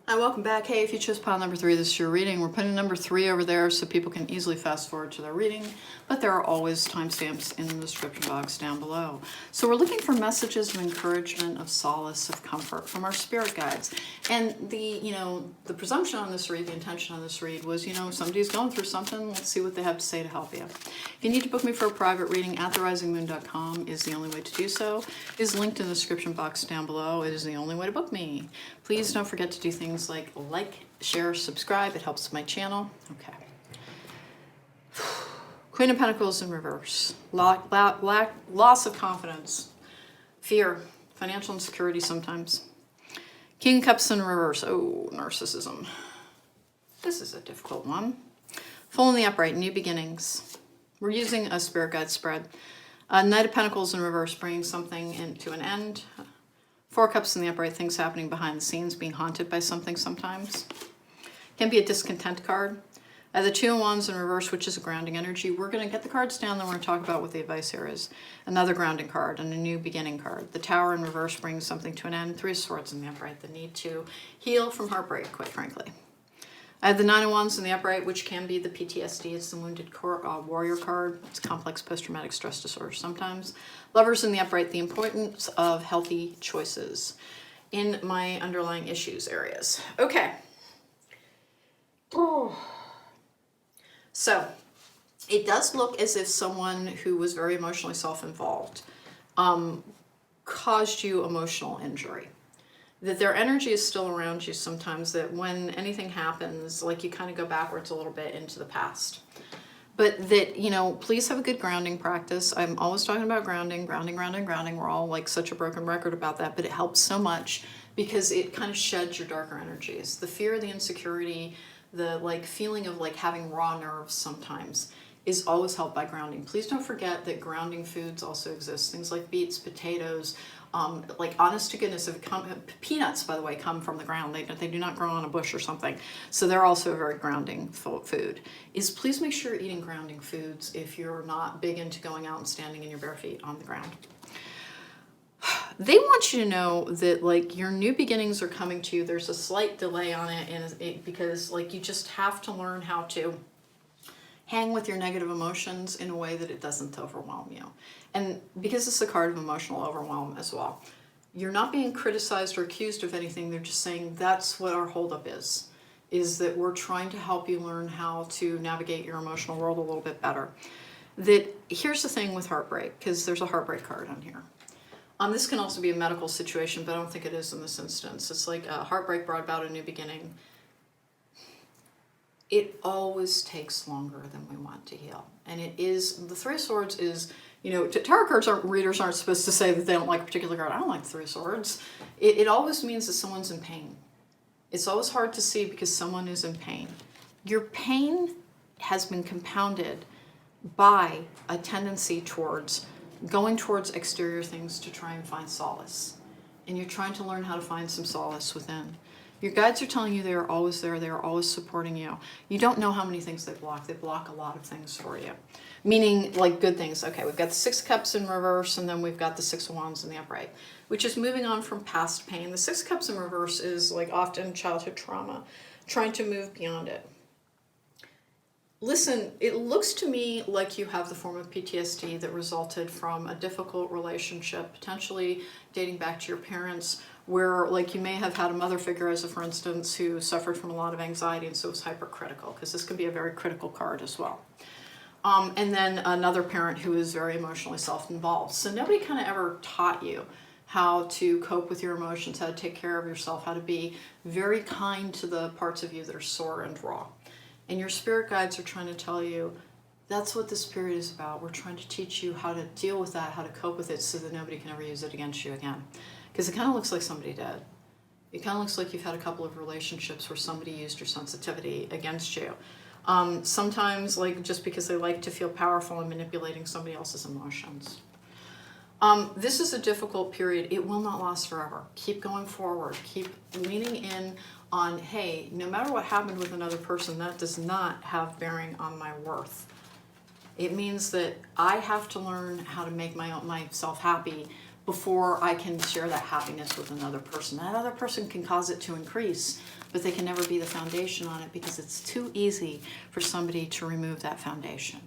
Speaker 1: Hi, welcome back. Hey, if you chose pile number 3, this is your reading. We're putting number 3 over there so people can easily fast forward to their reading, but there are always timestamps in the description box down below. So we're looking for messages of encouragement, of solace, of comfort from our spirit guides. And the presumption on this read, the intention on this read was, somebody's going through something, let's see what they have to say to help you. If you need to book me for a private reading, at therisingmoon.com is the only way to do so. It is linked in the description box down below. It is the only way to book me. Please don't forget to do things like, share, subscribe. It helps my channel. Okay. Queen of Pentacles in reverse. Loss of confidence. Fear. Financial insecurity sometimes. King of Cups in reverse. Oh, narcissism. This is a difficult one. Full in the Upright. New beginnings. We're using a spirit guide spread. Knight of Pentacles in reverse. Bringing something to an end. 4 Cups in the Upright, things happening behind the scenes, being haunted by something sometimes. Can be a discontent card. The 2 of Wands in reverse, which is a grounding energy. We're going to get the cards down, then we're going to talk about what the advice here is. Another grounding card and a new beginning card. The Tower in reverse brings something to an end. 3 of Swords in the Upright, the need to heal from heartbreak, quite frankly. I have the Nine of Wands in the upright, which can be the PTSD. It's the Wounded Warrior card. It's complex post-traumatic stress disorder sometimes. Lovers in the upright, the importance of healthy choices in my underlying issues areas. Okay. So it does look as if someone who was very emotionally self-involved caused you emotional injury. That their energy is still around you sometimes, that when anything happens, like you kind of go backwards a little bit into the past. But that, you know, please have a good grounding practice. I'm always talking about grounding. We're all like such a broken record about that, but it helps so much because it kind of sheds your darker energies. The fear, the insecurity, the like feeling of like having raw nerves sometimes is always helped by grounding. Please don't forget that grounding foods also exist. Things like beets, potatoes, like honest to goodness, peanuts, by the way, come from the ground. They do not grow on a bush or something. So they're also a very grounding food. Please make sure you're eating grounding foods if you're not big into going out and standing in your bare feet on the ground. They want you to know that like your new beginnings are coming to you. There's a slight delay on it, and because like you just have to learn how to hang with your negative emotions in a way that it doesn't overwhelm you. And because it's a card of emotional overwhelm as well, you're not being criticized or accused of anything. They're just saying that's what our holdup is that we're trying to help you learn how to navigate your emotional world a little bit better. That here's the thing with heartbreak, because there's a heartbreak card on here. This can also be a medical situation, but I don't think it is in this instance. It's like heartbreak brought about a new beginning. It always takes longer than we want to heal. And it is, the Three of Swords is, you know, tarot cards readers aren't supposed to say that they don't like a particular card. I don't like the Three of Swords. It always means that someone's in pain. It's always hard to see because someone is in pain. Your pain has been compounded by a tendency towards going towards exterior things to try and find solace. And you're trying to learn how to find some solace within. Your guides are telling you they are always there. They are always supporting you. You don't know how many things they block. They block a lot of things for you. Meaning like good things. Okay, we've got the Six of Cups in reverse, and then we've got the Six of Wands in the upright, which is moving on from past pain. The Six of Cups in reverse is like often childhood trauma, trying to move beyond it. Listen, it looks to me like you have the form of PTSD that resulted from a difficult relationship, potentially dating back to your parents, where like you may have had a mother figure, as a for instance, who suffered from a lot of anxiety and so was hypercritical, because this can be a very critical card as well. And then another parent who is very emotionally self-involved. So nobody kind of ever taught you how to cope with your emotions, how to take care of yourself, how to be very kind to the parts of you that are sore and raw. And your spirit guides are trying to tell you that's what this period is about. We're trying to teach you how to deal with that, how to cope with it so that nobody can ever use it against you again. Because it kind of looks like somebody did. It kind of looks like you've had a couple of relationships where somebody used your sensitivity against you. Sometimes like just because they like to feel powerful and manipulating somebody else's emotions. This is a difficult period. It will not last forever. Keep going forward. Keep leaning in on, hey, no matter what happened with another person, that does not have bearing on my worth. It means that I have to learn how to make myself happy before I can share that happiness with another person. That other person can cause it to increase, but they can never be the foundation on it because it's too easy for somebody to remove that foundation.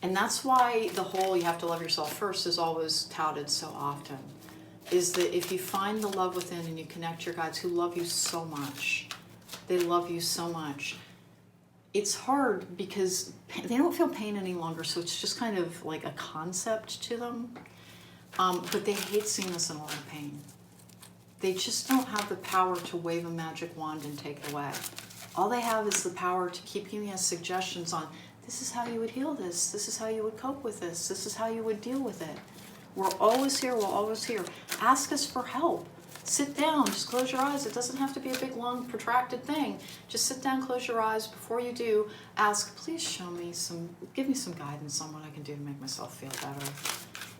Speaker 1: And that's why the whole you have to love yourself first is always touted so often, is that if you find the love within and you connect your guides who love you so much, they love you so much, it's hard because they don't feel pain any longer, so it's just kind of like a concept to them. But they hate seeing us in a lot of pain. They just don't have the power to wave a magic wand and take it away. All they have is the power to keep giving us suggestions on, this is how you would heal this. This is how you would cope with this. This is how you would deal with it. We're always here. We're always here. Ask us for help. Sit down. Just close your eyes. It doesn't have to be a big, long, protracted thing. Just sit down, close your eyes. Before you do, ask, please give me some guidance on what I can do to make myself feel better.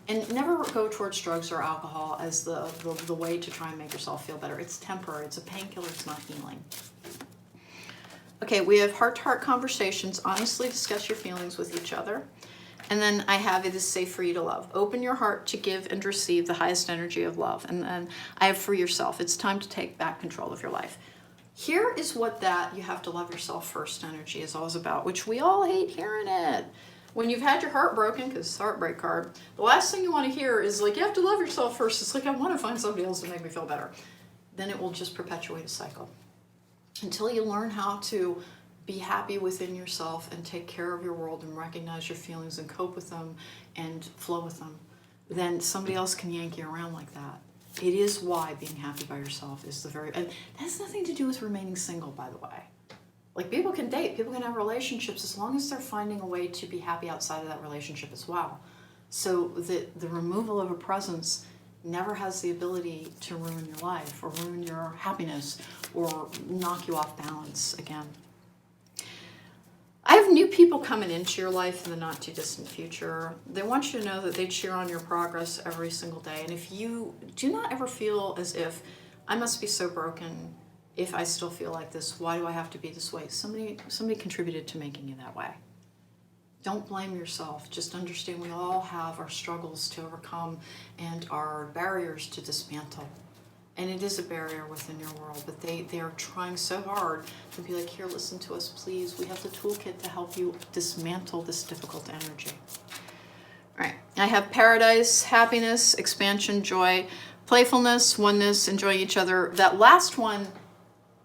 Speaker 1: And never go towards drugs or alcohol as the way to try and make yourself feel better. It's temporary. It's a painkiller. It's not healing. Okay, we have heart-to-heart conversations. Honestly discuss your feelings with each other. And then I have it is safe for you to love. Open your heart to give and receive the highest energy of love. And then I have for yourself. It's time to take back control of your life. Here is what that you have to love yourself first energy is always about, which we all hate hearing it. When you've had your heart broken, because it's a heartbreak card, the last thing you want to hear is like, you have to love yourself first. It's like, I want to find somebody else to make me feel better. Then it will just perpetuate a cycle. Until you learn how to be happy within yourself and take care of your world and recognize your feelings and cope with them and flow with them, then somebody else can yank you around like that. It is why being happy by yourself is the very, and that has nothing to do with remaining single, by the way. Like, people can date, people can have relationships as long as they're finding a way to be happy outside of that relationship as well. So the removal of a presence never has the ability to ruin your life or ruin your happiness or knock you off balance again. I have new people coming into your life in the not too distant future. They want you to know that they cheer on your progress every single day. And if you do not ever feel as if, I must be so broken if I still feel like this, why do I have to be this way? Somebody contributed to making you that way. Don't blame yourself. Just understand we all have our struggles to overcome and our barriers to dismantle. And it is a barrier within your world, but they are trying so hard to be like, here, listen to us, please. We have the toolkit to help you dismantle this difficult energy. All right, I have paradise, happiness, expansion, joy, playfulness, oneness, enjoying each other. That last one,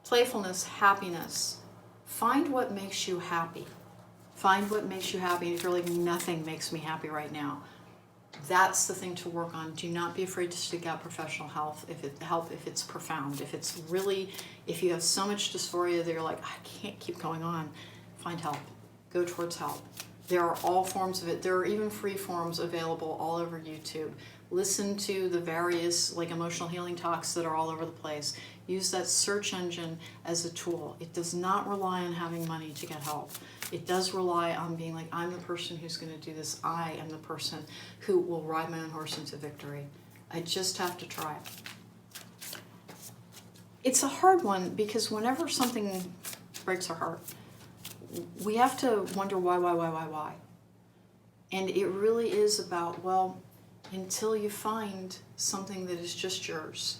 Speaker 1: playfulness, happiness. Find what makes you happy. Find what makes you happy. And if you're like, nothing makes me happy right now, that's the thing to work on. Do not be afraid to seek out professional help if it's profound. If you have so much dysphoria that you're like, I can't keep going on, find help. Go towards help. There are all forms of it. There are even free forms available all over YouTube. Listen to the various like emotional healing talks that are all over the place. Use that search engine as a tool. It does not rely on having money to get help. It does rely on being like, I'm the person who's going to do this. I am the person who will ride my own horse into victory. I just have to try it. It's a hard one because whenever something breaks our heart, we have to wonder why. And it really is about, well, until you find something that is just yours.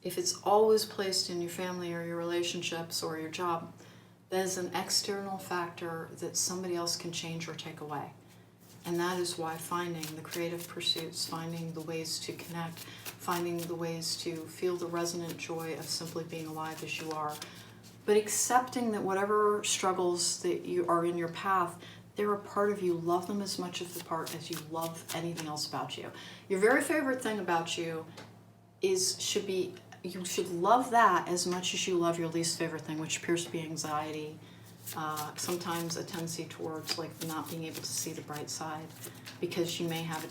Speaker 1: If it's always placed in your family or your relationships or your job, that is an external factor that somebody else can change or take away. And that is why finding the creative pursuits, finding the ways to connect, finding the ways to feel the resonant joy of simply being alive as you are, but accepting that whatever struggles that you are in your path, they're a part of you. Love them as much as the part as you love anything else about you. Your very favorite thing about you you should love that as much as you love your least favorite thing, which appears to be anxiety, sometimes a tendency towards like not being able to see the bright side, because you may have a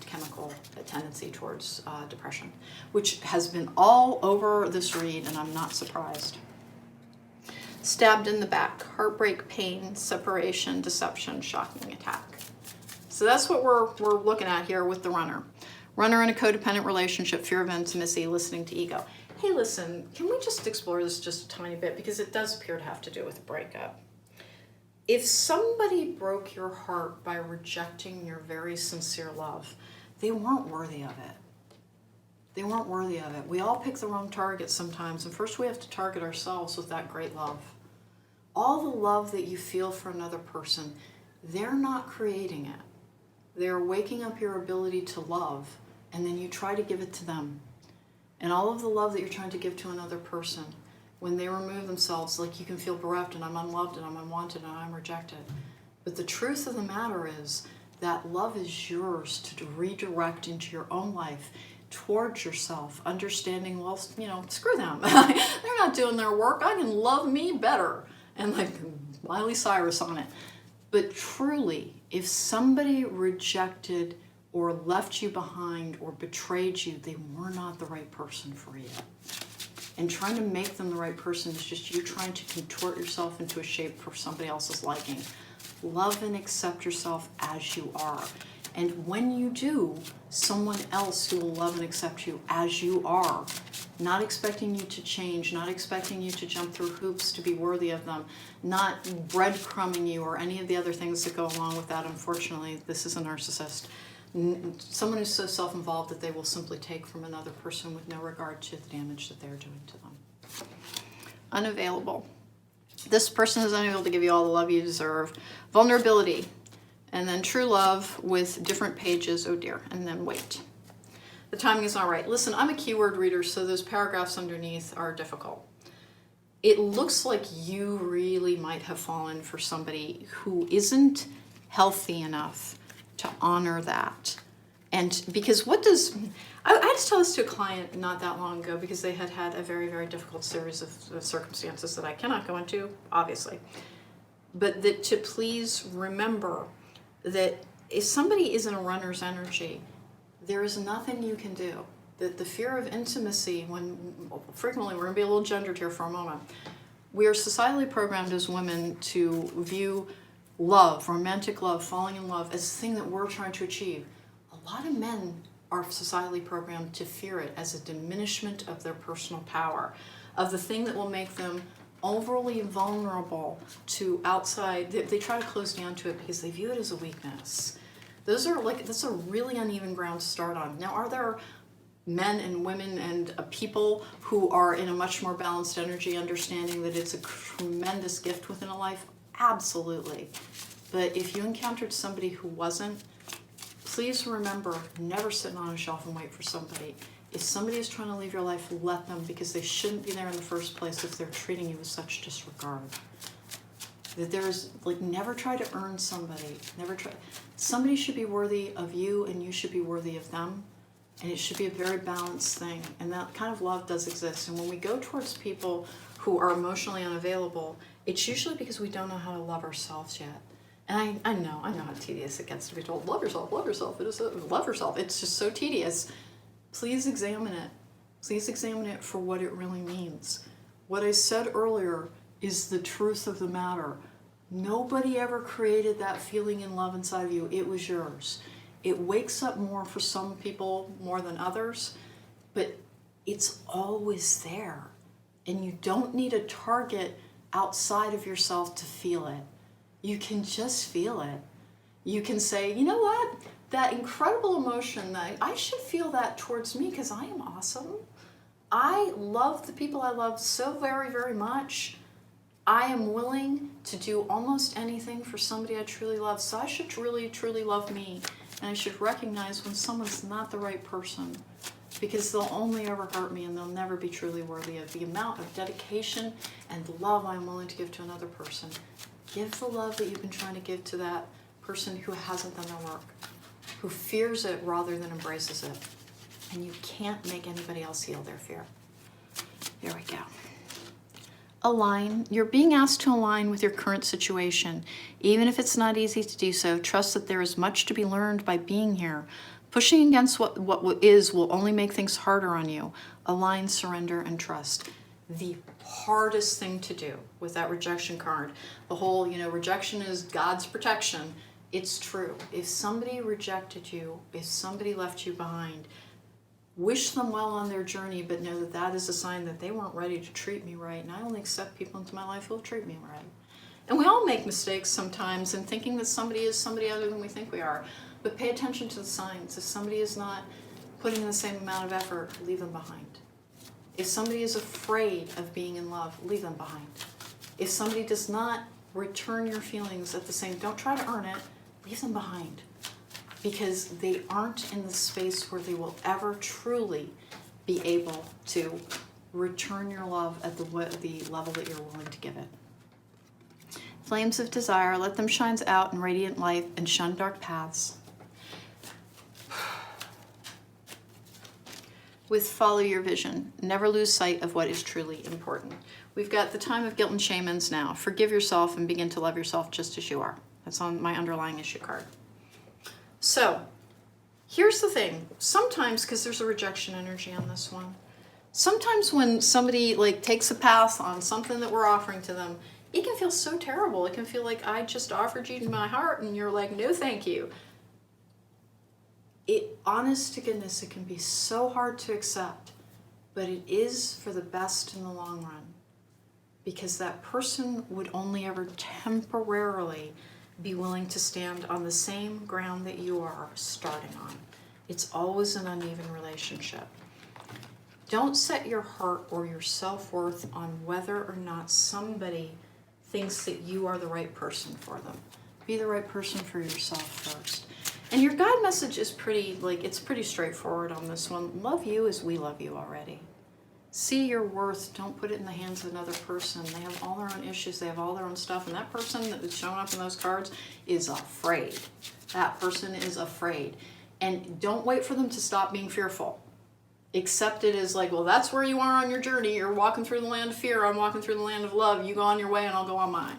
Speaker 1: tendency towards depression, which has been all over this read, and I'm not surprised. Stabbed in the back, heartbreak, pain, separation, deception, shocking attack. So that's what we're looking at here with the runner. Runner in a codependent relationship, fear of intimacy, listening to ego. Hey, listen, can we just explore this just a tiny bit? Because it does appear to have to do with a breakup. If somebody broke your heart by rejecting your very sincere love, they weren't worthy of it. They weren't worthy of it. We all pick the wrong target sometimes, and first we have to target ourselves with that great love. All the love that you feel for another person, they're not creating it. They're waking up your ability to love, and then you try to give it to them. And all of the love that you're trying to give to another person, when they remove themselves, like you can feel bereft, and I'm unloved, and I'm unwanted, and I'm rejected. But the truth of the matter is that love is yours to redirect into your own life, towards yourself, understanding, well, screw them. They're not doing their work. I can love me better. And like Miley Cyrus on it. But truly, if somebody rejected or left you behind or betrayed you, they were not the right person for you. And trying to make them the right person is just you trying to contort yourself into a shape for somebody else's liking. Love and accept yourself as you are. And when you do, someone else who will love and accept you as you are, not expecting you to change, not expecting you to jump through hoops to be worthy of them, not breadcrumbing you or any of the other things that go along with that. Unfortunately, this is a narcissist. Someone who's so self-involved that they will simply take from another person with no regard to the damage that they're doing to them. unavailable. This person is unable to give you all the love you deserve. Vulnerability. And then true love with different pages. Oh dear. And then wait. The timing is not right. Listen, I'm a keyword reader, so those paragraphs underneath are difficult. It looks like you really might have fallen for somebody who isn't healthy enough to honor that. And because what does... I had to tell this to a client not that long ago because they had had a very, very difficult series of circumstances that I cannot go into, obviously. But that to please remember that if somebody is in a runner's energy, there is nothing you can do. That the fear of intimacy, when frequently, we're going to be a little gendered here for a moment, we are societally programmed as women to view love, romantic love, falling in love, as the thing that we're trying to achieve. A lot of men are societally programmed to fear it as a diminishment of their personal power, of the thing that will make them overly vulnerable to outside. They try to close down to it because they view it as a weakness. That's a really uneven ground to start on. Now, are there men and women and people who are in a much more balanced energy, understanding that it's a tremendous gift within a life? Absolutely. But if you encountered somebody who wasn't, please remember, never sit on a shelf and wait for somebody. If somebody is trying to leave your life, let them, because they shouldn't be there in the first place if they're treating you with such disregard. That there's, never try to earn somebody. Never try. Somebody should be worthy of you and you should be worthy of them. And it should be a very balanced thing. And that kind of love does exist. And when we go towards people who are emotionally unavailable, it's usually because we don't know how to love ourselves yet. And I know how tedious it gets to be told, love yourself, love yourself. Love yourself. It's just so tedious. Please examine it. Please examine it for what it really means. What I said earlier is the truth of the matter. Nobody ever created that feeling in love inside of you. It was yours. It wakes up more for some people more than others, but it's always there. And you don't need a target outside of yourself to feel it. You can just feel it. You can say, you know what? That incredible emotion, that I should feel that towards me because I am awesome. I love the people I love so very, very much. I am willing to do almost anything for somebody I truly love. So I should really, truly love me. And I should recognize when someone's not the right person, because they'll only ever hurt me and they'll never be truly worthy of the amount of dedication and love I'm willing to give to another person. Give the love that you've been trying to give to that person who hasn't done their work, who fears it rather than embraces it. And you can't make anybody else heal their fear. Here we go. Align. You're being asked to align with your current situation. Even if it's not easy to do so, trust that there is much to be learned by being here. Pushing against what is will only make things harder on you. Align, surrender, and trust. The hardest thing to do with that rejection card, the whole, rejection is God's protection. It's true. If somebody rejected you, if somebody left you behind, wish them well on their journey, but know that that is a sign that they weren't ready to treat me right. And I only accept people into my life who will treat me right. And we all make mistakes sometimes in thinking that somebody is somebody other than we think we are. But pay attention to the signs. If somebody is not putting in the same amount of effort, leave them behind. If somebody is afraid of being in love, leave them behind. If somebody does not return your feelings at the same, don't try to earn it, leave them behind. Because they aren't in the space where they will ever truly be able to return your love at the level that you're willing to give it. Flames of desire, let them shine out in radiant light and shun dark paths. With follow your vision, never lose sight of what is truly important. We've got the time of guilt and shame ends now. Forgive yourself and begin to love yourself just as you are. That's on my underlying issue card. So, here's the thing. Sometimes, because there's a rejection energy on this one, sometimes when somebody takes a pass on something that we're offering to them, it can feel so terrible. It can feel like I just offered you my heart and you're like, no thank you. Honest to goodness, it can be so hard to accept, but it is for the best in the long run. Because that person would only ever temporarily be willing to stand on the same ground that you are starting on. It's always an uneven relationship. Don't set your heart or your self-worth on whether or not somebody thinks that you are the right person for them. Be the right person for yourself first. And your guide message is pretty, it's pretty straightforward on this one. Love you as we love you already. See your worth. Don't put it in the hands of another person. They have all their own issues. They have all their own stuff. And that person that is showing up in those cards is afraid. That person is afraid. And don't wait for them to stop being fearful. Accept it as well, that's where you are on your journey. You're walking through the land of fear. I'm walking through the land of love. You go on your way and I'll go on mine.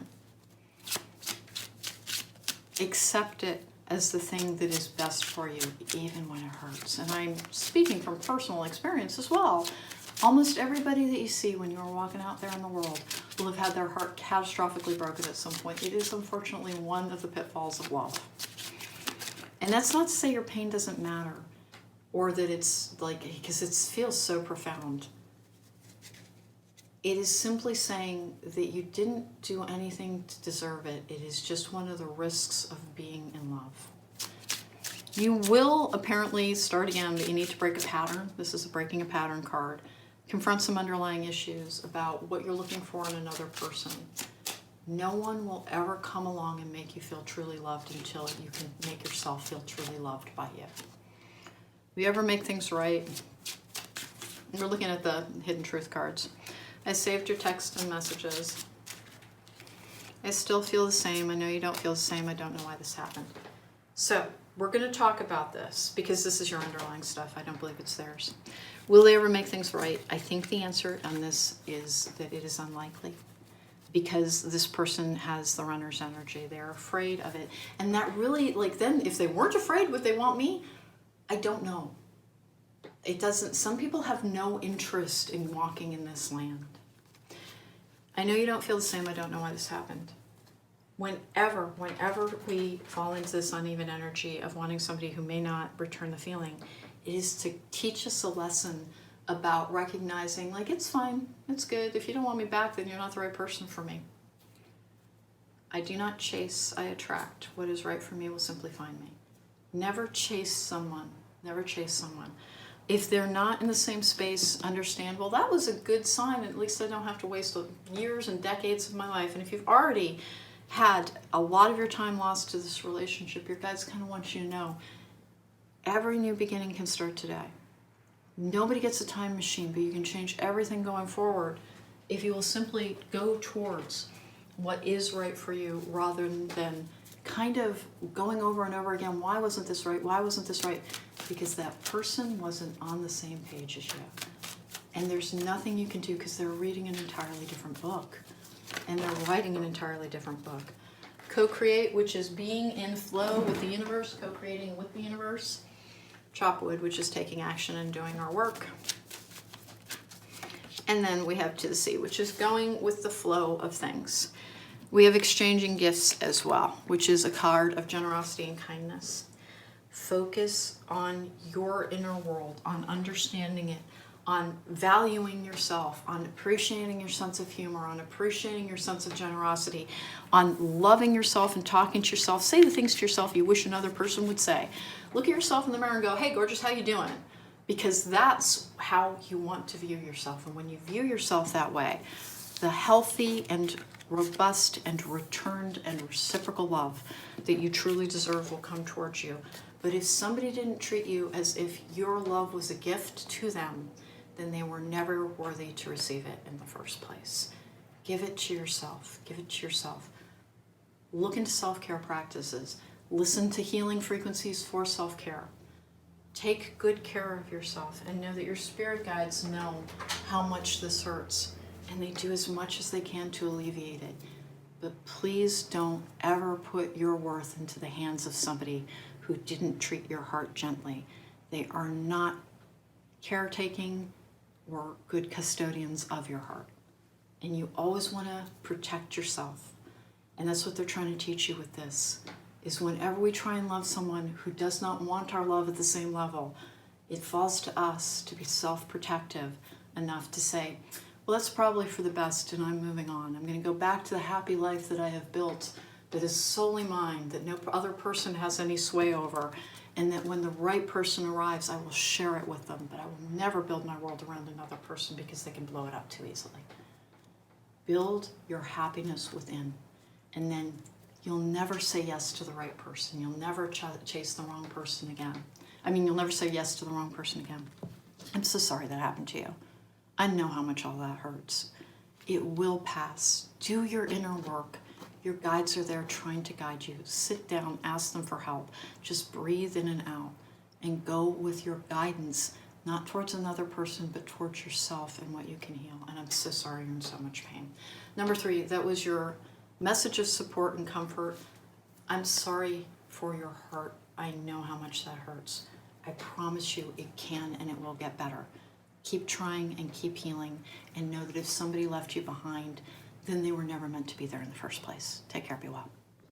Speaker 1: Accept it as the thing that is best for you, even when it hurts. And I'm speaking from personal experience as well. Almost everybody that you see when you're walking out there in the world will have had their heart catastrophically broken at some point. It is unfortunately one of the pitfalls of love. And that's not to say your pain doesn't matter, or that it's because it feels so profound. It is simply saying that you didn't do anything to deserve it. It is just one of the risks of being in love. You will apparently start again, but you need to break a pattern. This is a breaking a pattern card. Confront some underlying issues about what you're looking for in another person. No one will ever come along and make you feel truly loved until you can make yourself feel truly loved by you. If you ever make things right, we're looking at the hidden truth cards. I saved your text and messages. I still feel the same. I know you don't feel the same. I don't know why this happened. So we're going to talk about this because this is your underlying stuff. I don't believe it's theirs. Will they ever make things right? I think the answer on this is that it is unlikely, because this person has the runner's energy. They're afraid of it. And that really, then if they weren't afraid, would they want me? I don't know. It doesn't, some people have no interest in walking in this land. I know you don't feel the same. I don't know why this happened. Whenever we fall into this uneven energy of wanting somebody who may not return the feeling, it is to teach us a lesson about recognizing, it's fine, it's good. If you don't want me back, then you're not the right person for me. I do not chase, I attract. What is right for me will simply find me. Never chase someone. Never chase someone. If they're not in the same space, understand, well, that was a good sign. At least I don't have to waste years and decades of my life. And if you've already had a lot of your time lost to this relationship, your guides kind of want you to know every new beginning can start today. Nobody gets a time machine, but you can change everything going forward if you will simply go towards what is right for you rather than kind of going over and over again, why wasn't this right? Why wasn't this right? Because that person wasn't on the same page as you. And there's nothing you can do because they're reading an entirely different book. And they're writing an entirely different book. Co-create, which is being in flow with the universe, co-creating with the universe. Chopwood, which is taking action and doing our work. And then we have to the sea, which is going with the flow of things. We have exchanging gifts as well, which is a card of generosity and kindness. Focus on your inner world, on understanding it, on valuing yourself, on appreciating your sense of humor, on appreciating your sense of generosity, on loving yourself and talking to yourself. Say the things to yourself you wish another person would say. Look at yourself in the mirror and go, hey, gorgeous, how you doing? Because that's how you want to view yourself. And when you view yourself that way, the healthy and robust and returned and reciprocal love that you truly deserve will come towards you. But if somebody didn't treat you as if your love was a gift to them, then they were never worthy to receive it in the first place. Give it to yourself. Give it to yourself. Look into self-care practices. Listen to healing frequencies for self-care. Take good care of yourself and know that your spirit guides know how much this hurts, and they do as much as they can to alleviate it. But please don't ever put your worth into the hands of somebody who didn't treat your heart gently. They are not caretaking or good custodians of your heart. And you always want to protect yourself. And that's what they're trying to teach you with this, is whenever we try and love someone who does not want our love at the same level, it falls to us to be self-protective enough to say, well, that's probably for the best and I'm moving on. I'm going to go back to the happy life that I have built that is solely mine, that no other person has any sway over, and that when the right person arrives, I will share it with them, but I will never build my world around another person because they can blow it up too easily. Build your happiness within, and then you'll never say yes to the right person. You'll never chase the wrong person again. You'll never say yes to the wrong person again. I'm so sorry that happened to you. I know how much all that hurts. It will pass. Do your inner work. Your guides are there trying to guide you. Sit down, ask them for help. Just breathe in and out and go with your guidance, not towards another person, but towards yourself and what you can heal. And I'm so sorry you're in so much pain. Number 3, that was your message of support and comfort. I'm sorry for your hurt. I know how much that hurts. I promise you it can and it will get better. Keep trying and keep healing, and know that if somebody left you behind, then they were never meant to be there in the first place. Take care, be well.